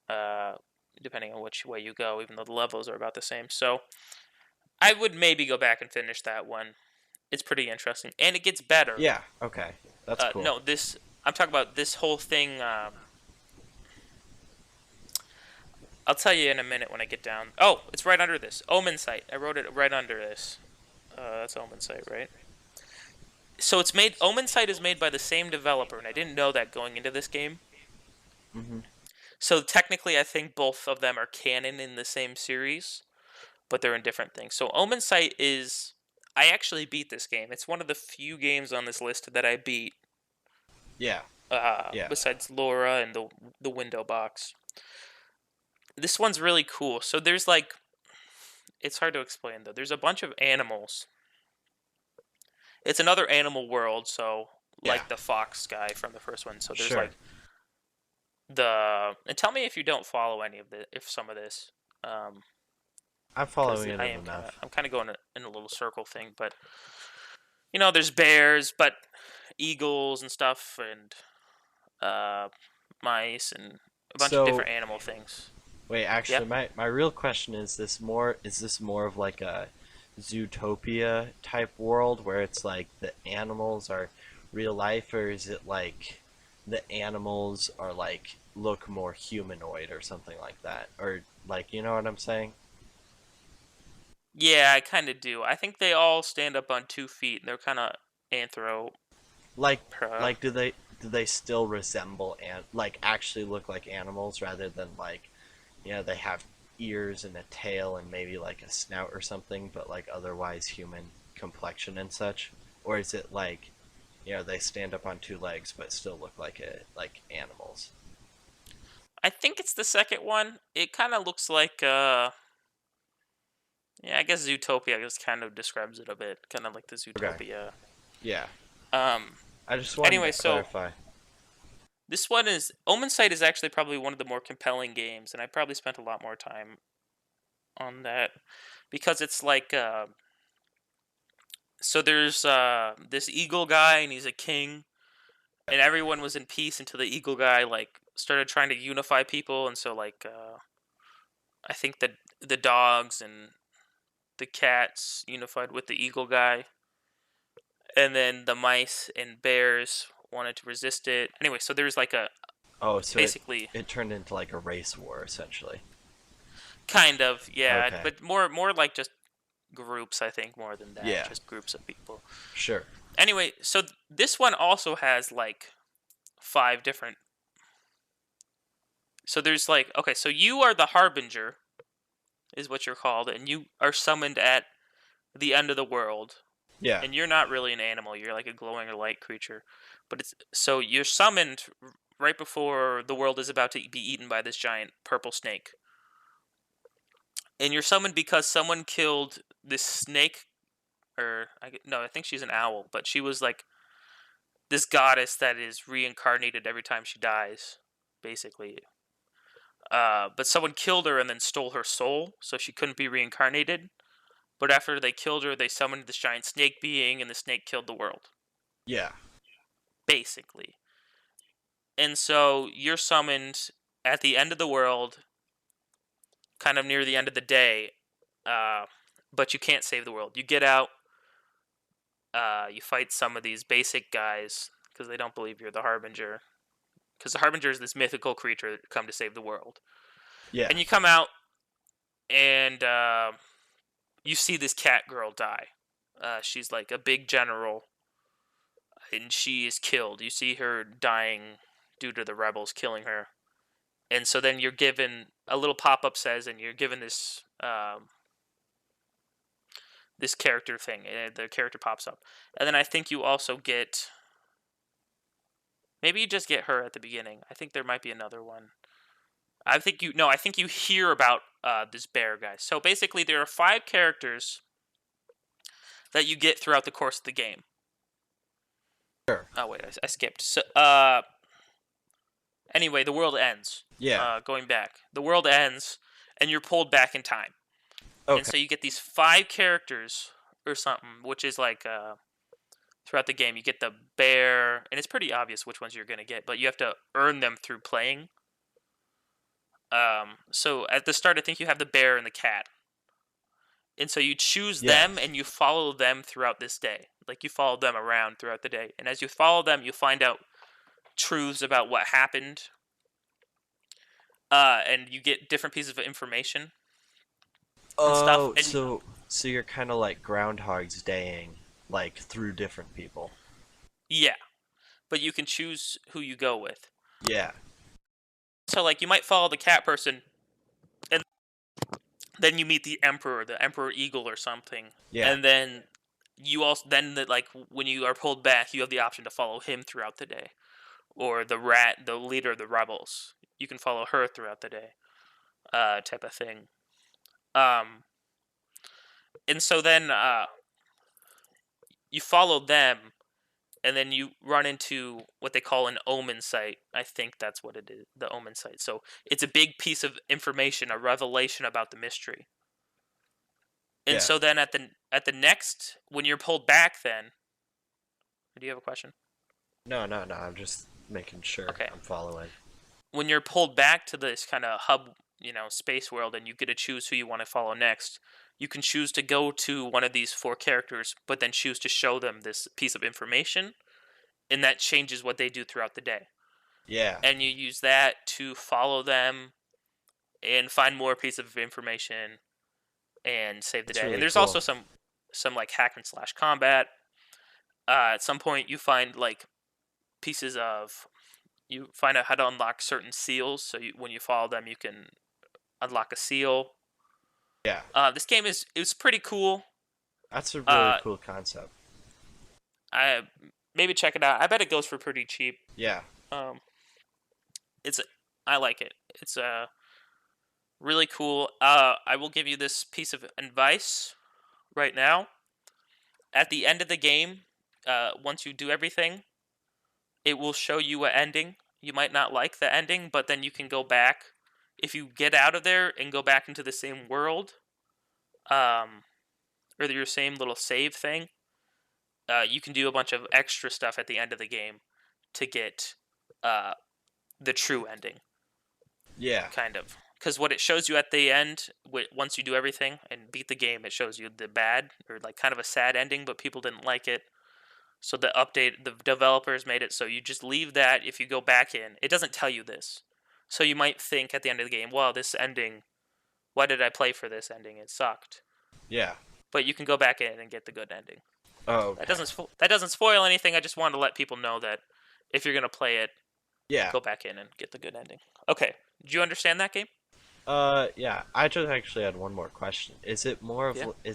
Uh, Depending on which way you go, even though the levels are about the same. So I would maybe go back and finish that one. It's pretty interesting, and it gets better. Yeah. Okay. That's cool. No, I'm talking about this whole thing. I'll tell you in a minute when I get down. Oh, it's right under this Omen Sight. I wrote it right under this. That's Omen Sight, right? So it's made. Omen Sight is made by the same developer, and I didn't know that going into this game. Hmm. So technically, I think both of them are canon in the same series, but they're in different things. So Omen Sight is. I actually beat this game. It's one of the few games on this list that I beat. Yeah. Yeah. Besides Laura and the window box. This one's really cool. So there's like, it's hard to explain though. There's a bunch of animals. It's another animal world, so Yeah. like the fox guy from the first one. So there's Sure. like and tell me if you don't follow any of if some of this. I'm 'Cause following it I am enough. I'm kind of going in a little circle thing, but there's bears, but eagles and stuff, and uh, mice and a bunch of So different animal things. wait, actually, Yep. my real question is this more of like a Zootopia type world where it's like the animals are real life, or is it like the animals are like look more humanoid or something like that, or like you know what I'm saying? Yeah, I kind of do. I think they all stand up on 2 feet, and they're kind of anthro. Like Uh, like do they still resemble and like actually look like animals rather than like they have ears and a tail and maybe like a snout or something, but like otherwise human complexion and such? Or is it like they stand up on 2 legs but still look like animals? I think it's the second one. It kind of looks like yeah, I guess Zootopia just kind of describes it a bit, kind of like the Okay. Zootopia. Yeah. Um. I just wanted Anyway, to so clarify. this one is Omen Sight is actually probably one of the more compelling games, and I probably spent a lot more time on that because it's like so there's this eagle guy, and he's a king, and everyone was in peace until the eagle guy like started trying to unify people, and so like I think the dogs and the cats unified with the eagle guy, and then the mice and bears wanted to resist it. Anyway, so there's like a Oh, so it basically it turned into like a race war essentially. Kind of, yeah, Okay. but more like just groups, I think, more than that, Yeah. just groups of people. Sure. Anyway, so this one also has like 5 different. So there's like, okay, so you are the harbinger, is what you're called, and you are summoned at the end of the world. Yeah. And you're not really an animal; you're like a glowing or light creature. But it's so you're summoned right before the world is about to be eaten by this giant purple snake, and you're summoned because someone killed this snake, or no, I think she's an owl, but she was like this goddess that is reincarnated every time she dies, basically. But someone killed her and then stole her soul, so she couldn't be reincarnated. But after they killed her, they summoned this giant snake being, and the snake killed the world, Yeah. basically. And so you're summoned at the end of the world, kind of near the end of the day, uh, but you can't save the world. You get out, you fight some of these basic guys because they don't believe you're the Harbinger. Because the Harbinger is this mythical creature that come to save the world. Yeah. And you come out, and you see this cat girl die. She's like a big general, and she is killed. You see her dying due to the rebels killing her. And so then you're given a little pop-up says, and you're given this this character thing. And the character pops up, and then I think you also get, maybe you just get her at the beginning. I think there might be another one. I think you no. I think you hear about this bear guy. So basically, there are 5 characters that you get throughout the course of the game. Sure. Oh wait, I skipped. So anyway, the world ends. Yeah. Going back, the world ends, and you're pulled back in time. Okay. And so you get these 5 characters or something, which is like throughout the game you get the bear, and it's pretty obvious which ones you're gonna get, but you have to earn them through playing. So at the start, I think you have the bear and the cat, and so you choose them Yes. and you follow them throughout this day. Like you follow them around throughout the day, and as you follow them, you find out truths about what happened, and you get different pieces of information and stuff. Oh, And so you're kind of like Groundhog's Daying, like through different people. yeah, but you can choose who you go with. Yeah. So like you might follow the cat person, and then you meet the emperor eagle or something, Yeah. and then you also like when you are pulled back, you have the option to follow him throughout the day, or the rat, the leader of the rebels. You can follow her throughout the day, type of thing. Um, and so then you follow them, and then you run into what they call an omen site. I think that's what it is, the omen site. So it's a big piece of information, a revelation about the mystery. And Yeah. so then at the next, when you're pulled back, then do you have a question? No, no, no. I'm just making sure Okay. I'm following. When you're pulled back to this kind of hub, space world, and you get to choose who you want to follow next, you can choose to go to one of these 4 characters, but then choose to show them this piece of information, and that changes what they do throughout the day. Yeah. And you use that to follow them and find more pieces of information and save the That's day. really And there's cool. also some like hack and slash combat. At some point, you find like pieces of, you find out how to unlock certain seals. So when you follow them, you can unlock a seal. Yeah. This game is pretty cool. That's a really Uh, cool concept. I maybe check it out. I bet it goes for pretty cheap. Yeah. Um, it's I like it. It's really cool. I will give you this piece of advice right now. At the end of the game, once you do everything, it will show you an ending. You might not like the ending, but then you can go back. If you get out of there and go back into the same world, or your same little save thing, you can do a bunch of extra stuff at the end of the game to get uh, the true ending, Yeah. kind of. Because what it shows you at the end, once you do everything and beat the game, it shows you the bad, or like kind of a sad ending, but people didn't like it. So the developers made it so you just leave that. If you go back in, it doesn't tell you this. So you might think at the end of the game, well, this ending why did I play for this ending? It sucked. Yeah. But you can go back in and get the good ending. Oh, That okay. doesn't spoil anything. I just wanted to let people know that if you're gonna play it, Yeah. go back in and get the good ending. Okay. Did you understand that game? Yeah. I just actually had one more question. Yeah. Is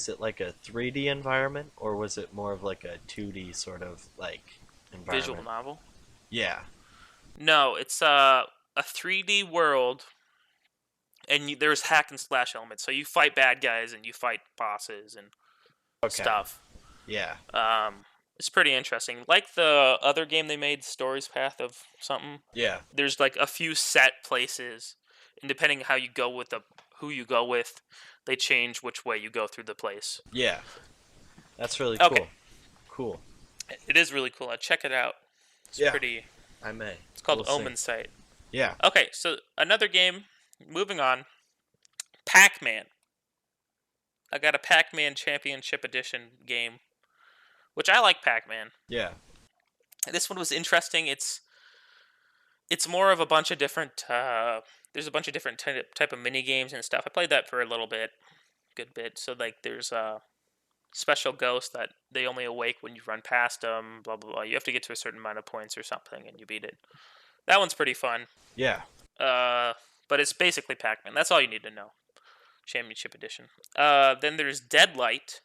it like a 3D environment, or was it more of like a 2D sort of like Visual environment? novel. Yeah. No, it's a 3D world, and there's hack and slash elements. So you fight bad guys and you fight bosses and Okay. stuff. Yeah. It's pretty interesting. Like the other game they made, Stories Path of something. Yeah. There's like a few set places, and depending how you go with who you go with, they change which way you go through the place. Yeah. That's really Okay, cool. Cool. it is really cool. Check it out. It's Yeah. pretty. I may. It's called We'll see. Omen Sight. Yeah. Okay, so another game. Moving on. Pac-Man. I got a Pac-Man Championship Edition game, which I like Pac-Man. Yeah. This one was interesting. It's more of a bunch of different. There's a bunch of different type of mini games and stuff. I played that for a little bit, good bit. So like, there's a special ghost that they only awake when you run past them. Blah blah blah. You have to get to a certain amount of points or something, and you beat it. That one's pretty fun. Yeah. Uh, but it's basically Pac-Man. That's all you need to know. Championship Edition. Then there's Deadlight,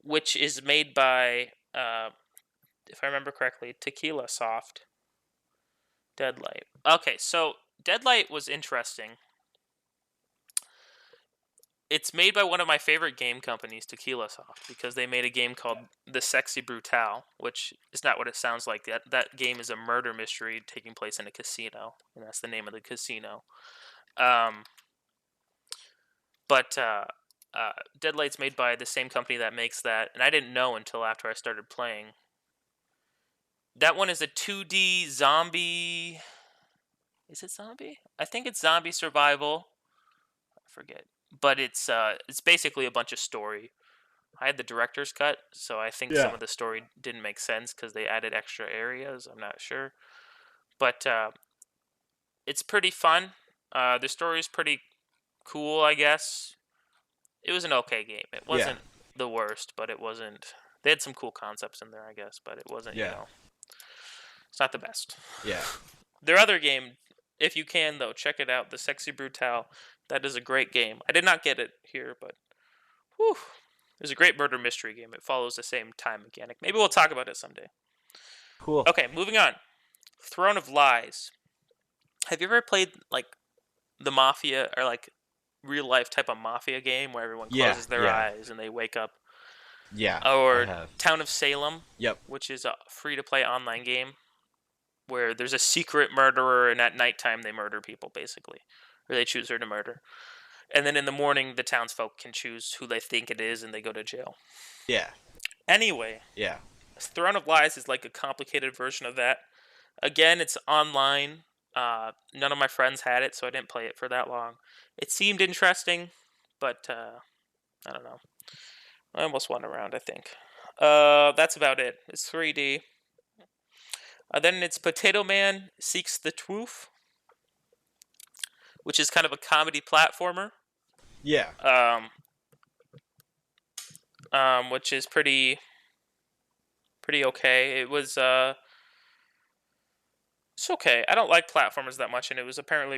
which is made by, if I remember correctly, Tequila Soft. Deadlight. Okay, so Deadlight was interesting. It's made by one of my favorite game companies, Tequila Soft, because they made a game called The Sexy Brutale, which is not what it sounds like. That game is a murder mystery taking place in a casino, and that's the name of the casino. Um, but Deadlight's made by the same company that makes that, and I didn't know until after I started playing. That one is a 2D zombie. Is it zombie? I think it's zombie survival. I forget, but it's basically a bunch of story. I had the director's cut, so I think some Yeah. of the story didn't make sense because they added extra areas. I'm not sure, but it's pretty fun. The story is pretty cool, I guess. It was an okay game. It Yeah. wasn't the worst, but it wasn't. They had some cool concepts in there, I guess, but it wasn't. Yeah. It's not the best. Yeah. Their other game, if you can though, check it out. The Sexy Brutale. That is a great game. I did not get it here, but whew, it's a great murder mystery game. It follows the same time mechanic. Maybe we'll talk about it someday. Cool. Okay, moving on. Throne of Lies. Have you ever played like the Mafia or like real life type of Mafia game where everyone Yeah. closes their Yeah. eyes and they wake up? Yeah. I Or have. Town of Salem, Yep. which is a free to play online game where there's a secret murderer and at nighttime they murder people basically, or they choose her to murder. And then in the morning, the townsfolk can choose who they think it is, and they go to jail. Yeah. Anyway, Yeah. Throne of Lies is like a complicated version of that. Again, it's online. None of my friends had it, so I didn't play it for that long. It seemed interesting, but I don't know. I almost won a round, I think. That's about it. It's 3D. Then it's Potato Man Seeks the Truth, which is kind of a comedy platformer. Yeah. Which is pretty okay. It's okay. I don't like platformers that much, and it's apparently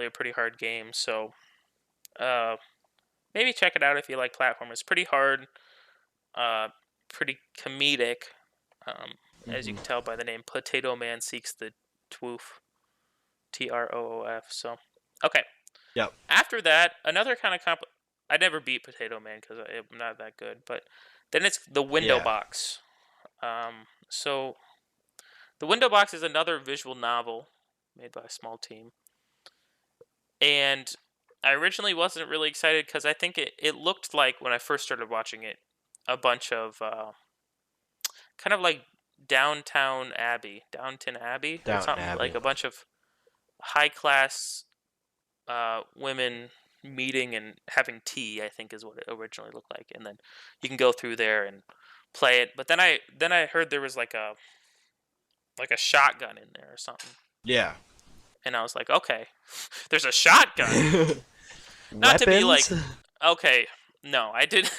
a pretty hard game. So, maybe check it out if you like platformers. It's pretty hard, pretty comedic, as you Hmm. can tell by the name. Potato Man Seeks the Twoof, Troof. So, okay. Yep. After that, another kind of I never beat Potato Man because I'm not that good. But then it's the Window Yeah. Box. So the Window Box is another visual novel made by a small team, and I originally wasn't really excited because I think it looked like when I first started watching it a bunch of kind of like Downton Abbey or Downton something, like Abbey. a bunch of high class women meeting and having tea. I think is what it originally looked like, and then you can go through there and play it. But then I heard there was like a shotgun in there or something, Yeah. and I was like, okay, there's a shotgun. Not to be Weapons? like, okay, no, I did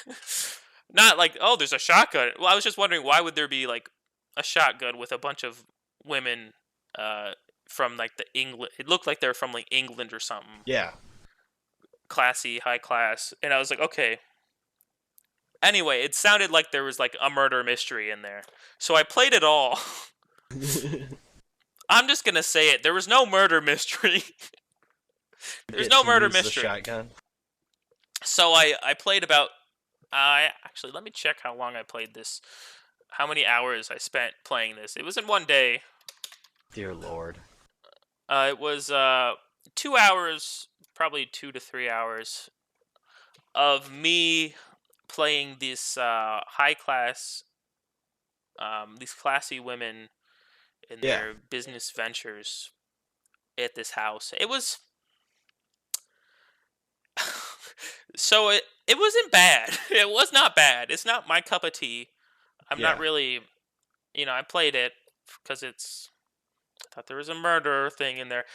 not like, oh, there's a shotgun. Well, I was just wondering why would there be like a shotgun with a bunch of women uh from like the England. It looked like they're from like England or something, Yeah. classy, high class. And I was like, okay. Anyway, it sounded like there was like a murder mystery in there, so I played it all. I'm just gonna say it. There was no murder mystery. There's Get no to murder use the mystery. shotgun. So I played about. I actually let me check how long I played this. How many hours I spent playing this? It was in one day. Dear Lord. It was 2 hours, probably 2 to 3 hours of me playing this high class, these classy women in Yeah. their business ventures at this house. It was so it wasn't bad. It was not bad. It's not my cup of tea. I'm not Yeah. really, I played it because I thought there was a murder thing in there.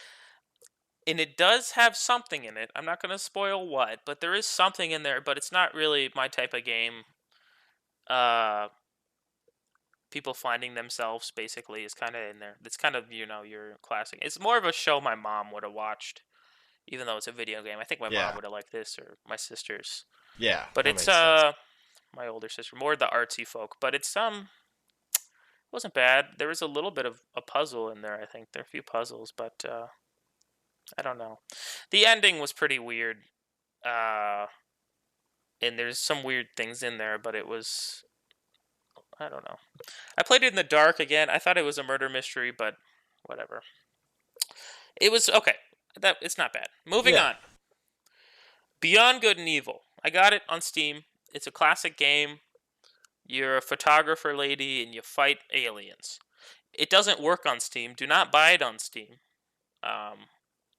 And it does have something in it. I'm not going to spoil what, but there is something in there, but it's not really my type of game. Uh People finding themselves basically is kind of in there. It's kind of, your classic. It's more of a show my mom would have watched, even though it's a video game. I think my mom Yeah. would have liked this, or my sisters. Yeah. But That it's makes sense. my older sister, more the artsy folk, but it's wasn't bad. There was a little bit of a puzzle in there, I think. There are a few puzzles, but I don't know. The ending was pretty weird. Uh and there's some weird things in there, but it was, I don't know. I played it in the dark again. I thought it was a murder mystery, but whatever. It was okay. That it's not bad. Moving Yeah. on. Beyond Good and Evil. I got it on Steam. It's a classic game. You're a photographer lady and you fight aliens. It doesn't work on Steam. Do not buy it on Steam. Um,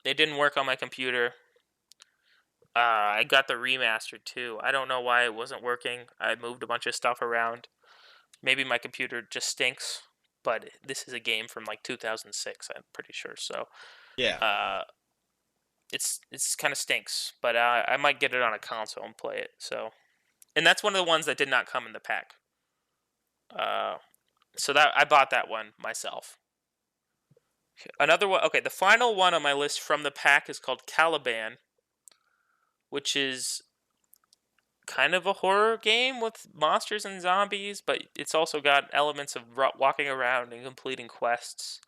it didn't work on my computer. I got the remastered too. I don't know why it wasn't working. I moved a bunch of stuff around. Maybe my computer just stinks. But this is a game from like 2006. I'm pretty sure. So Yeah. uh, it's kind of stinks. But I might get it on a console and play it. So, and that's one of the ones that did not come in the pack. Uh, so that I bought that one myself. Another one. Okay, the final one on my list from the pack is called Caliban, which is kind of a horror game with monsters and zombies, but it's also got elements of walking around and completing quests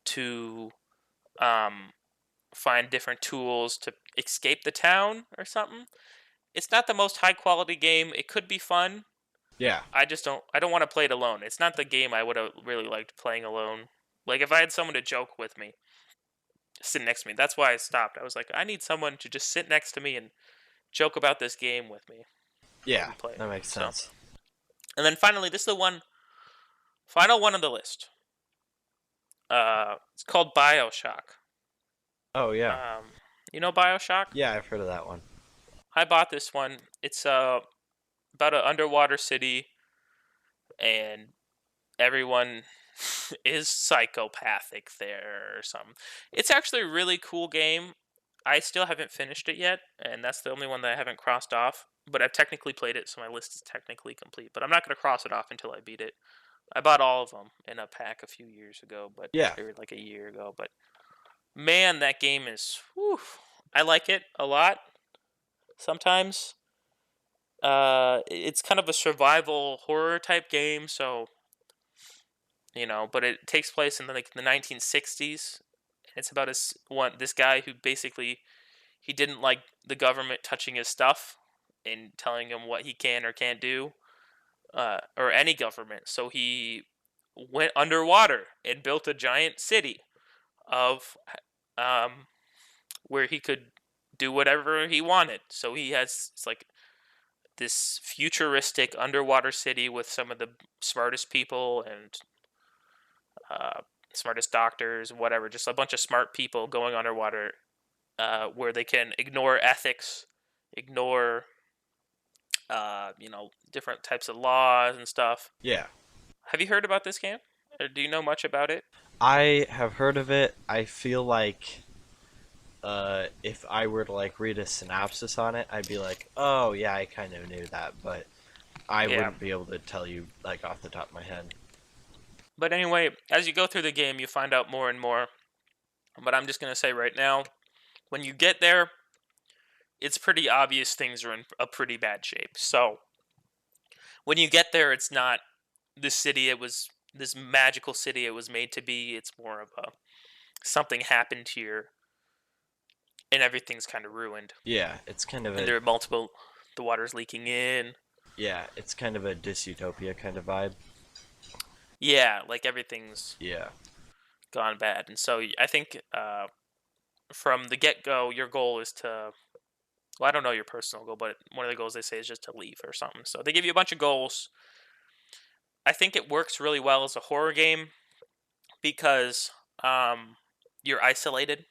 to um, find different tools to escape the town or something. It's not the most high quality game. It could be fun. Yeah. I just don't. I don't want to play it alone. It's not the game I would have really liked playing alone. Like if I had someone to joke with me, sit next to me. That's why I stopped. I was like, I need someone to just sit next to me and joke about this game with me while Yeah. we play it. That makes So, sense. and then finally, this is the final one on the list. It's called BioShock. Oh yeah. Um, you know BioShock? Yeah, I've heard of that one. I bought this one. It's about an underwater city, and everyone is psychopathic there or something. It's actually a really cool game. I still haven't finished it yet, and that's the only one that I haven't crossed off. But I've technically played it, so my list is technically complete. But I'm not going to cross it off until I beat it. I bought all of them in a pack a few years ago, but Yeah. or like a year ago. But man, that game is. Whew, I like it a lot. Sometimes, it's kind of a survival horror type game, so but it takes place in like the 1960s. It's about this guy who basically he didn't like the government touching his stuff and telling him what he can or can't do, or any government. So he went underwater and built a giant city of um, where he could do whatever he wanted. So he has it's like this futuristic underwater city with some of the smartest people and uh, smartest doctors, whatever, just a bunch of smart people going underwater, where they can ignore ethics, ignore, different types of laws and stuff. Yeah. Have you heard about this game? Or do you know much about it? I have heard of it. I feel like if I were to like read a synopsis on it, I'd be like, oh yeah, I kind of knew that, but I Yeah. wouldn't be able to tell you like off the top of my head. But anyway, as you go through the game, you find out more and more. But I'm just gonna say right now, when you get there, it's pretty obvious things are in a pretty bad shape. So when you get there, it's not the city it was this magical city it was made to be. It's more of a something happened here and everything's kind of ruined. Yeah, it's kind of And a there are multiple the water's leaking in. yeah, it's kind of a dystopia kind of vibe. Yeah, like everything's Yeah, gone bad. And so I think from the get-go your goal is to well, I don't know your personal goal, but one of the goals they say is just to leave or something. So they give you a bunch of goals. I think it works really well as a horror game because you're isolated.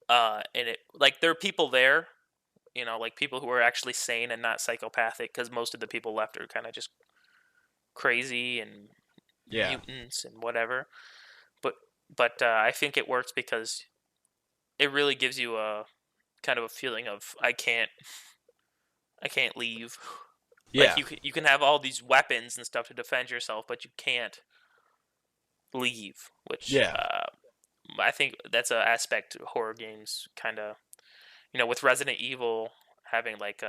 And it like there are people there, like people who are actually sane and not psychopathic, because most of the people left are kind of just crazy and yeah, mutants and whatever. But I think it works because it really gives you a kind of a feeling of I can't leave. Like yeah, you can have all these weapons and stuff to defend yourself, but you can't leave, which yeah, I think that's an aspect horror games kind of, with Resident Evil having like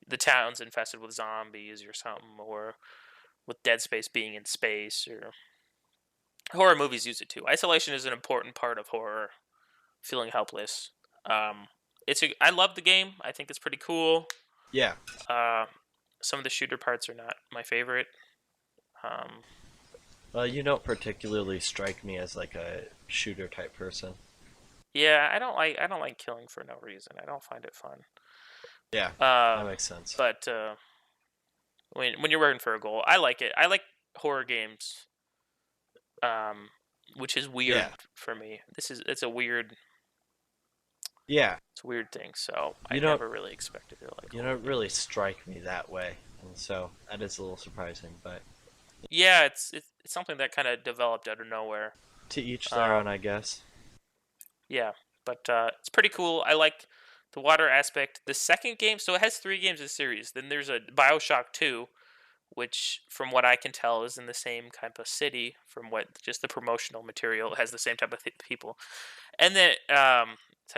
the town's infested with zombies or something, or with Dead Space being in space, or horror movies use it too. Isolation is an important part of horror, feeling helpless. Um, I love the game. I think it's pretty cool. yeah. Uh, some of the shooter parts are not my favorite. Um, Well, you don't particularly strike me as like a shooter type person. yeah, I don't like killing for no reason. I don't find it fun. Yeah, that Um, makes sense. but when you're working for a goal, I like it. I like horror games, um, which is weird Yeah, for me. yeah. It's a weird thing. So I You don't never really expected to like you horror don't really games. strike me that way, and so that is a little surprising. But Yeah, it's something that kind of developed out of nowhere. to each their own, Um, I guess. yeah, but it's pretty cool. I like the water aspect. The second game, so it has 3 games in the series. Then there's a Bioshock 2, which, from what I can tell, is in the same type of city. From what just the promotional material, it has the same type of people, and then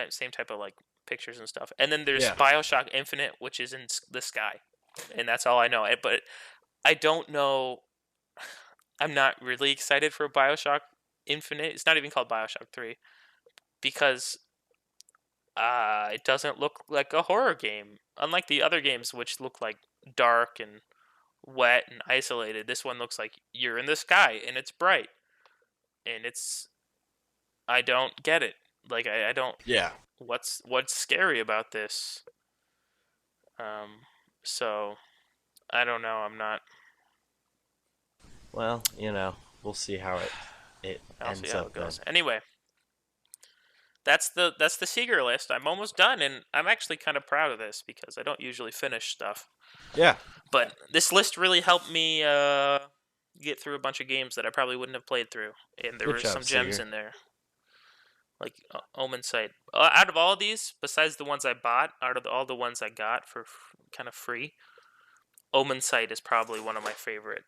same type of like pictures and stuff. And then there's Yeah, Bioshock Infinite, which is in the sky, and that's all I know. But I don't know. I'm not really excited for Bioshock Infinite. It's not even called Bioshock 3 because it doesn't look like a horror game. Unlike the other games, which look like dark and wet and isolated, this one looks like you're in the sky and it's bright. And I don't get it. Like I don't. yeah. What's scary about this? Um, so I don't know. I'm not. Well, we'll see how it I'll see ends how it up then. goes. Anyway, that's the Seeger list. I'm almost done, and I'm actually kind of proud of this because I don't usually finish stuff. Yeah, But this list really helped me get through a bunch of games that I probably wouldn't have played through, and there good were job, some gems Seeger. in there, like Omen Sight. Out of all of these, besides the ones I bought, out of all the ones I got for kind of free, Omen Sight is probably one of my favorite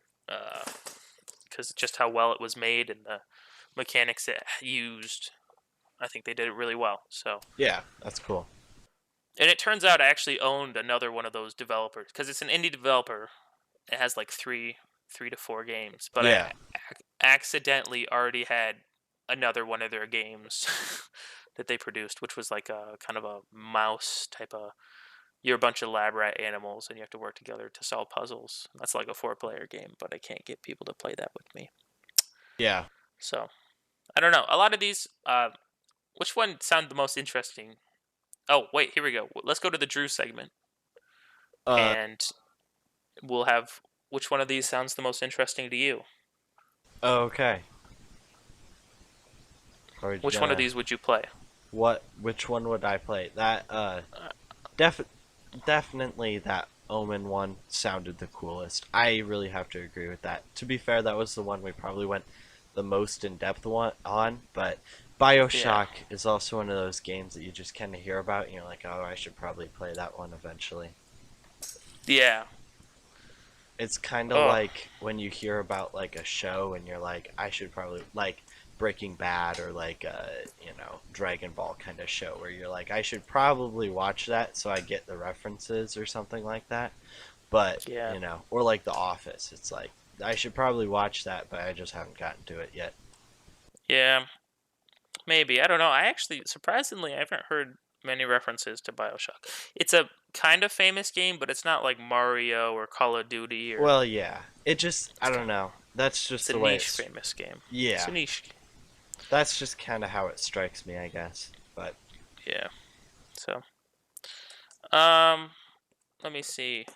because just how well it was made and the mechanics it used. I think they did it really well. So, Yeah, that's cool. and it turns out I actually owned another one of those developers because it's an indie developer. It has like three to four games, but I Yeah, accidentally already had another one of their games that they produced, which was like a kind of a mouse type of. You're a bunch of lab rat animals, and you have to work together to solve puzzles. That's like a 4-player game, but I can't get people to play that with me. yeah. So I don't know. A lot of these. Which one sounded the most interesting? Oh, wait, here we go. Let's go to the Drew segment, Uh, and we'll have which one of these sounds the most interesting to you. okay. Are we Which one of gonna these would you play? Which one would I play? That Uh, def definitely that Omen one sounded the coolest. I really have to agree with that. To be fair, that was the one we probably went the most in depth on, but BioShock is also one of those games that you just kind of hear about, and you're like, oh, I should probably play that one eventually. Yeah. It's kind of Oh, like when you hear about like a show, and you're like, I should probably like Breaking Bad or like Dragon Ball kind of show, where you're like, I should probably watch that so I get the references or something like that. But yeah. or like The Office, it's like I should probably watch that, but I just haven't gotten to it yet. Yeah. Maybe. I don't know. I actually, surprisingly, I haven't heard many references to Bioshock. It's a kind of famous game, but it's not like Mario or Call of Duty or. Well, yeah, it just It's I don't kind of. know. That's It's just a the way niche it's. famous game. It's a Yeah, niche. that's just kind of how it strikes me, I guess. But Yeah. So, um, let me see.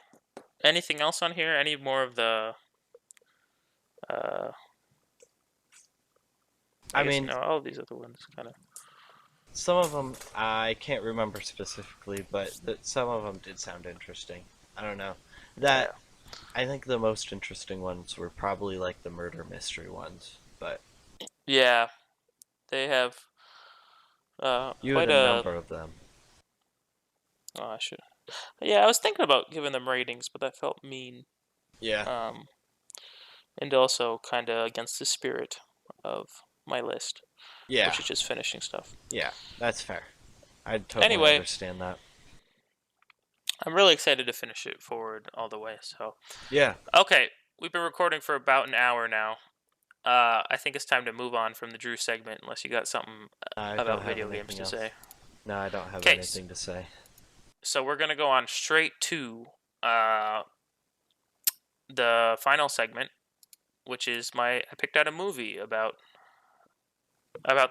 Anything else on here? Any more of the? Uh, I I guess mean, no. All of these other ones kind of. some of them I can't remember specifically, but some of them did sound interesting. I don't know. Yeah. That I think the most interesting ones were probably like the murder mystery ones, but Yeah. They have you had quite a a. number of them. Oh, I should. Yeah, I was thinking about giving them ratings, but that felt mean. Yeah. Um, and also kind of against the spirit of my list, Yeah. which is just finishing stuff. Yeah. That's fair. I totally Anyway, understand that. I'm really excited to finish it forward all the way. So, Yeah. okay, we've been recording for about an hour now. I think it's time to move on from the Drew segment, unless you got something I don't about have video games anything to else. say. No, I don't have Okay, anything to say. so we're gonna go on straight to uh, the final segment, which is I picked out a movie about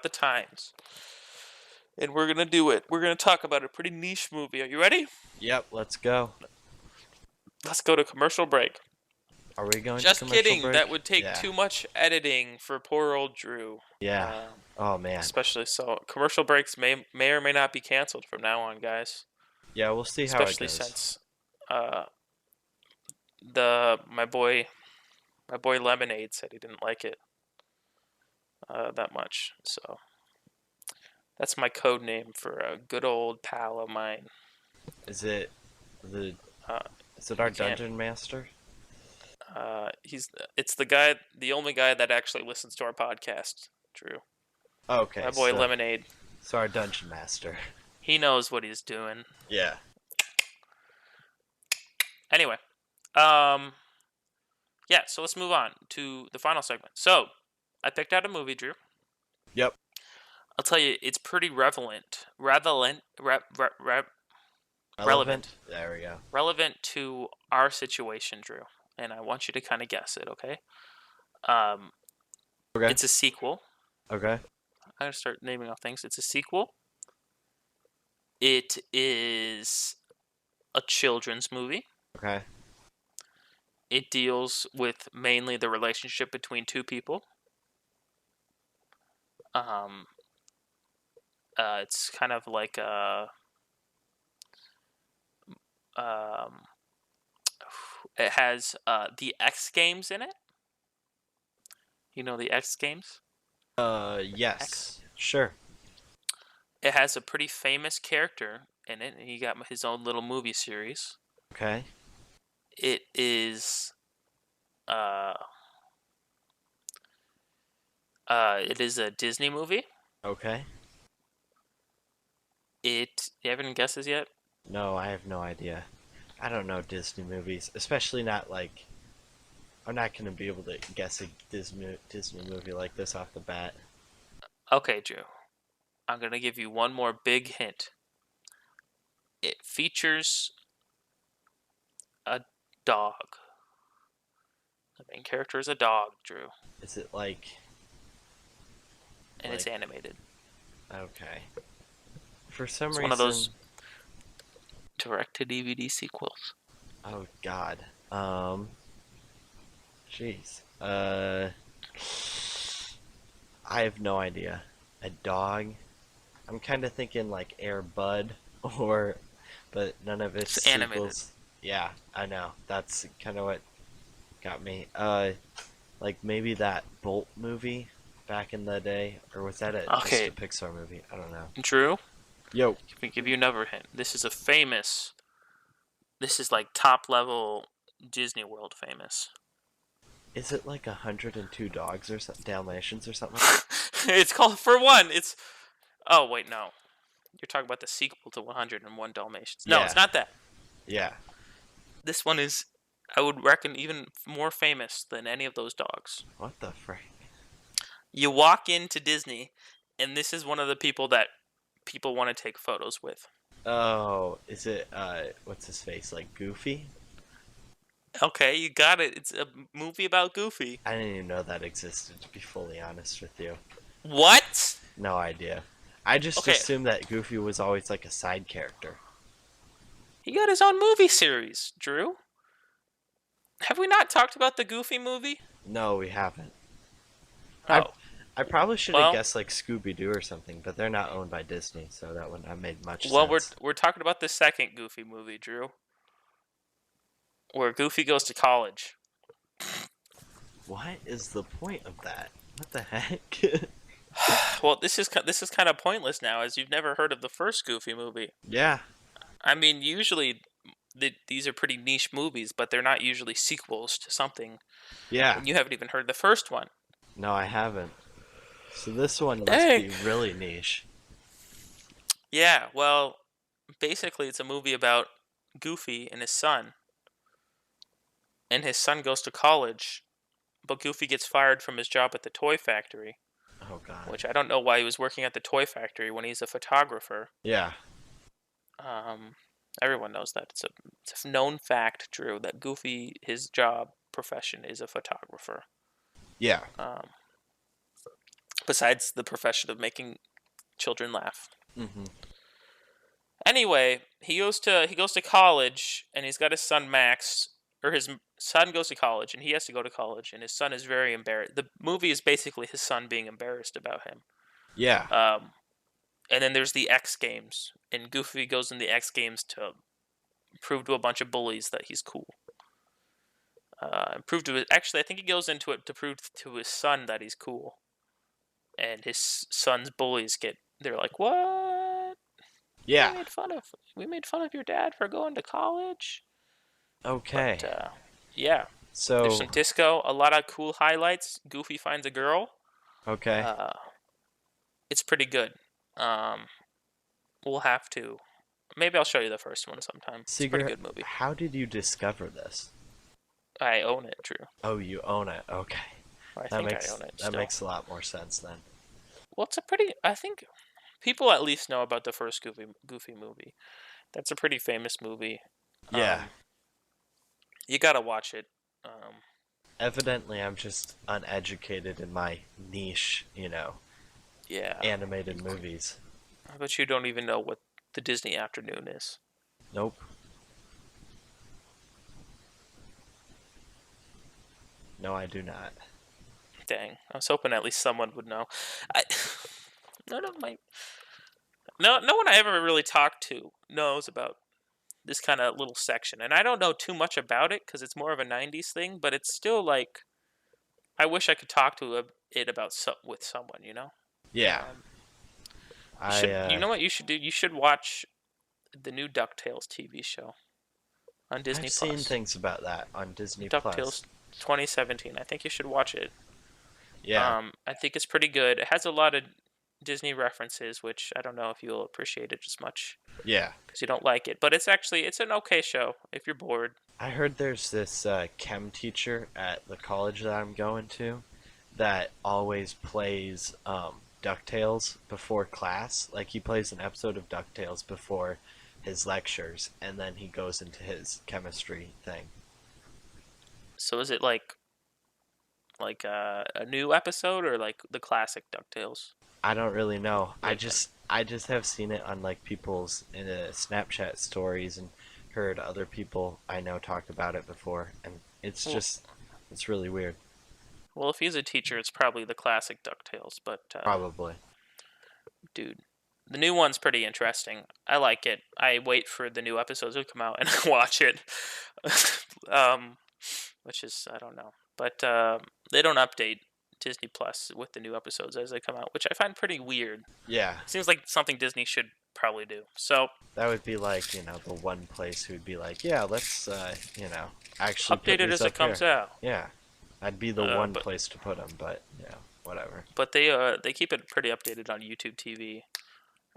the times. And we're gonna do it. We're gonna talk about a pretty niche movie. Are you ready? Yep, let's go. Let's go to commercial break. Are we going to Just commercial kidding. break? That would take Yeah. too much editing for poor old Drew. Yeah. Um, Oh man. especially so. Commercial breaks may or may not be canceled from now on, guys. Yeah, we'll see how it Especially goes. since uh, the my boy Lemonade said he didn't like it that much. So that's my code name for a good old pal of mine. Is it the Uh, is it our we can't. dungeon master? It's the only guy that actually listens to our podcast. Drew, Okay, my boy so Lemonade, our dungeon master. he knows what he's doing. Yeah. Anyway, yeah. So let's move on to the final segment. So I picked out a movie, Drew. Yep. I'll tell you, it's pretty relevant, relevant There we go. relevant to our situation, Drew. And I want you to kind of guess it, okay? Um, Okay. It's a sequel. Okay. I'm gonna start naming off things. It's a sequel. It is a children's movie. Okay. It deals with mainly the relationship between two people. It's kind of like um, it has the X Games in it. You know the X Games? Yes. X. Sure. It has a pretty famous character in it, and he got his own little movie series. Okay. It is it is a Disney movie. Okay. You have any guesses yet? No, I have no idea. I don't know Disney movies, especially not like. I'm not gonna be able to guess a Disney movie like this off the bat. Okay, Drew. I'm gonna give you one more big hint. It features a dog. The main character is a dog, Drew, Is it like? and it's animated. Okay. For some It's reason. one of those direct-to-DVD sequels. Oh God. Jeez. I have no idea. A dog. I'm kind of thinking like Air Bud, but none of its It's animated. sequels. Yeah, I know. That's kind of what got me. Like maybe that Bolt movie. back in the day, or was that just Okay, a Pixar movie? I don't know. Drew, Yo, let me give you another hint. This is like top level Disney World famous. is it like 102 dogs or something, Dalmatians or something? It's called For One. Oh wait, no. You're talking about the sequel to 101 Dalmatians. No, it's Yeah, not that. yeah. This one is, I would reckon, even more famous than any of those dogs. What the frick? You walk into Disney, and this is one of the people that people want to take photos with. Oh, is it what's his face? Like Goofy? Okay, you got it. It's a movie about Goofy. I didn't even know that existed, to be fully honest with you. What? No idea. I just Okay, assumed that Goofy was always like a side character. he got his own movie series, Drew. Have we not talked about the Goofy movie? No, we haven't. I Oh, I probably should have well, guessed like Scooby Doo or something, but they're not owned by Disney, so that wouldn't have made much well, we're sense. we're talking about the second Goofy movie, Drew, where Goofy goes to college. What is the point of that? What the heck? Well, this is kind of pointless now, as you've never heard of the first Goofy movie. Yeah, I mean, usually these are pretty niche movies, but they're not usually sequels to something. yeah. And you haven't even heard the first one. No, I haven't. So this one must Dang. be really niche. Yeah, well, basically, it's a movie about Goofy and his son. And his son goes to college, but Goofy gets fired from his job at the toy factory, Oh God. which I don't know why he was working at the toy factory when he's a photographer. Yeah. Um, Everyone knows that. It's a known fact, Drew, that Goofy, his job profession is a photographer. Yeah. Um, Besides the profession of making children laugh. Mhm. Anyway, he goes to college, and he's got his son Max, or his son goes to college, and he has to go to college, and his son is very embarrassed. The movie is basically his son being embarrassed about him. Yeah. And then there's the X Games, and Goofy goes in the X Games to prove to a bunch of bullies that he's cool. Actually, I think he goes into it to prove to his son that he's cool. And his son's bullies they're like, "What? Yeah. We made fun of your dad for going to college." Okay. But yeah, there's So some disco, a lot of cool highlights. Goofy finds a girl. okay. Uh, it's pretty good. Um, we'll have to. Maybe I'll show you the first one sometime. It's a pretty Seeger, good movie. how did you discover this? I own it, Drew. Oh, you own it. Okay. Or I That think makes I own it that still. makes a lot more sense then. Well, I think people at least know about the first Goofy movie. That's a pretty famous movie. Yeah. You gotta watch it. Um, Evidently, I'm just uneducated in my niche, yeah. animated movies. I bet you don't even know what the Disney Afternoon is. Nope. No, I do not. Dang. I was hoping at least someone would know. I, none of my no one I ever really talked to knows about this kind of little section, and I don't know too much about it because it's more of a '90s thing. But it's still like I wish I could talk to it about with someone. Yeah. You know what you should do? You should watch the new DuckTales TV show on Disney I've Plus. seen things about that on Disney DuckTales Plus. 2017. I think you should watch it. Yeah. I think it's pretty good. It has a lot of Disney references, which I don't know if you'll appreciate it as much Yeah. because you don't like it. But it's an okay show if you're bored. I heard there's this chem teacher at the college that I'm going to that always plays DuckTales before class. Like he plays an episode of DuckTales before his lectures, and then he goes into his chemistry thing. So is it like a new episode or like the classic DuckTales? I don't really know. I Like just have seen it on like people's in Snapchat stories and heard other people I know talked about it before, and it's Well, it's really weird. well, if he's a teacher, it's probably the classic DuckTales. But Probably. dude, the new one's pretty interesting. I like it. I wait for the new episodes to come out and watch it. um, which is I don't know, but they don't update Disney Plus with the new episodes as they come out, which I find pretty weird. Yeah, Seems like something Disney should probably do. So that would be like, the one place who'd be like, yeah, let's, actually put update it these as it up comes here. out. Yeah, I'd be the one But place to put them, but whatever. but they keep it pretty updated on YouTube TV.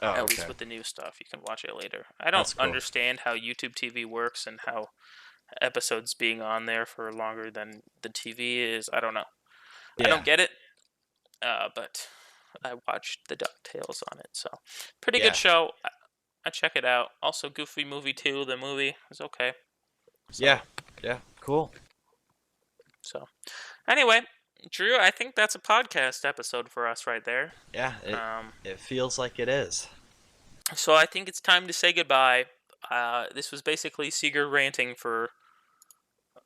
Oh, At okay. least with the new stuff, you can watch it later. I That's don't cool. understand how YouTube TV works and how episodes being on there for longer than the TV is. I don't know. I Yeah, don't get it. But I watched the DuckTales on it, so pretty yeah, good show. I check it out. Also, Goofy Movie 2, the movie is okay. So, yeah, cool. So, anyway, Drew, I think that's a podcast episode for us right there. Yeah, it feels like it is. So I think it's time to say goodbye. This was basically Seeger ranting for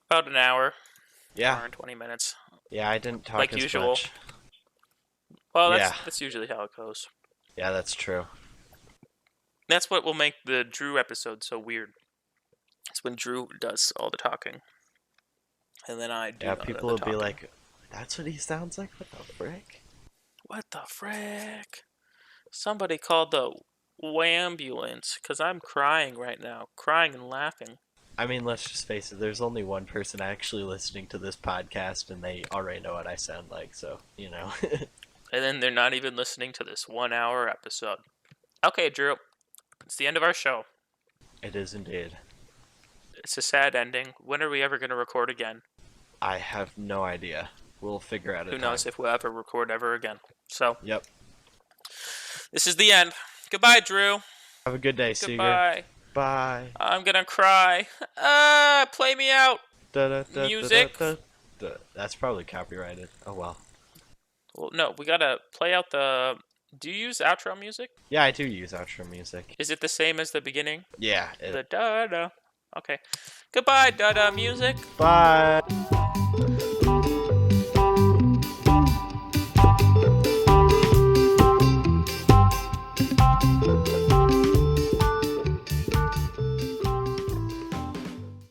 about an hour, hour Yeah, and 20 minutes. yeah, I didn't talk Like as usual. much. Well, Yeah. that's usually how it goes. Yeah, that's true. That's what will make the Drew episode so weird. It's when Drew does all the talking, and then I do. Yeah, none of people the will be talking. like, that's what he sounds like? What the frick? "What the frick? Somebody called the ambulance because I'm crying right now, crying and laughing." I mean, let's just face it, there's only one person actually listening to this podcast, and they already know what I sound like, so. And then they're not even listening to this 1 hour episode. Okay, Drew. It's the end of our show. It is indeed. It's a sad ending. When are we ever going to record again? I have no idea. We'll figure out a Who time. knows if we'll ever record ever again. So, Yep. this is the end. Goodbye, Drew. Have a good day, Seeger. Goodbye. Bye. I'm going to cry. Play me out. Music. That's probably copyrighted. Oh, well. Well, no, we got to play out the... Do you use outro music? Yeah, I do use outro music. Is it the same as the beginning? Yeah. The da-da. Okay. Goodbye, da-da music. Bye.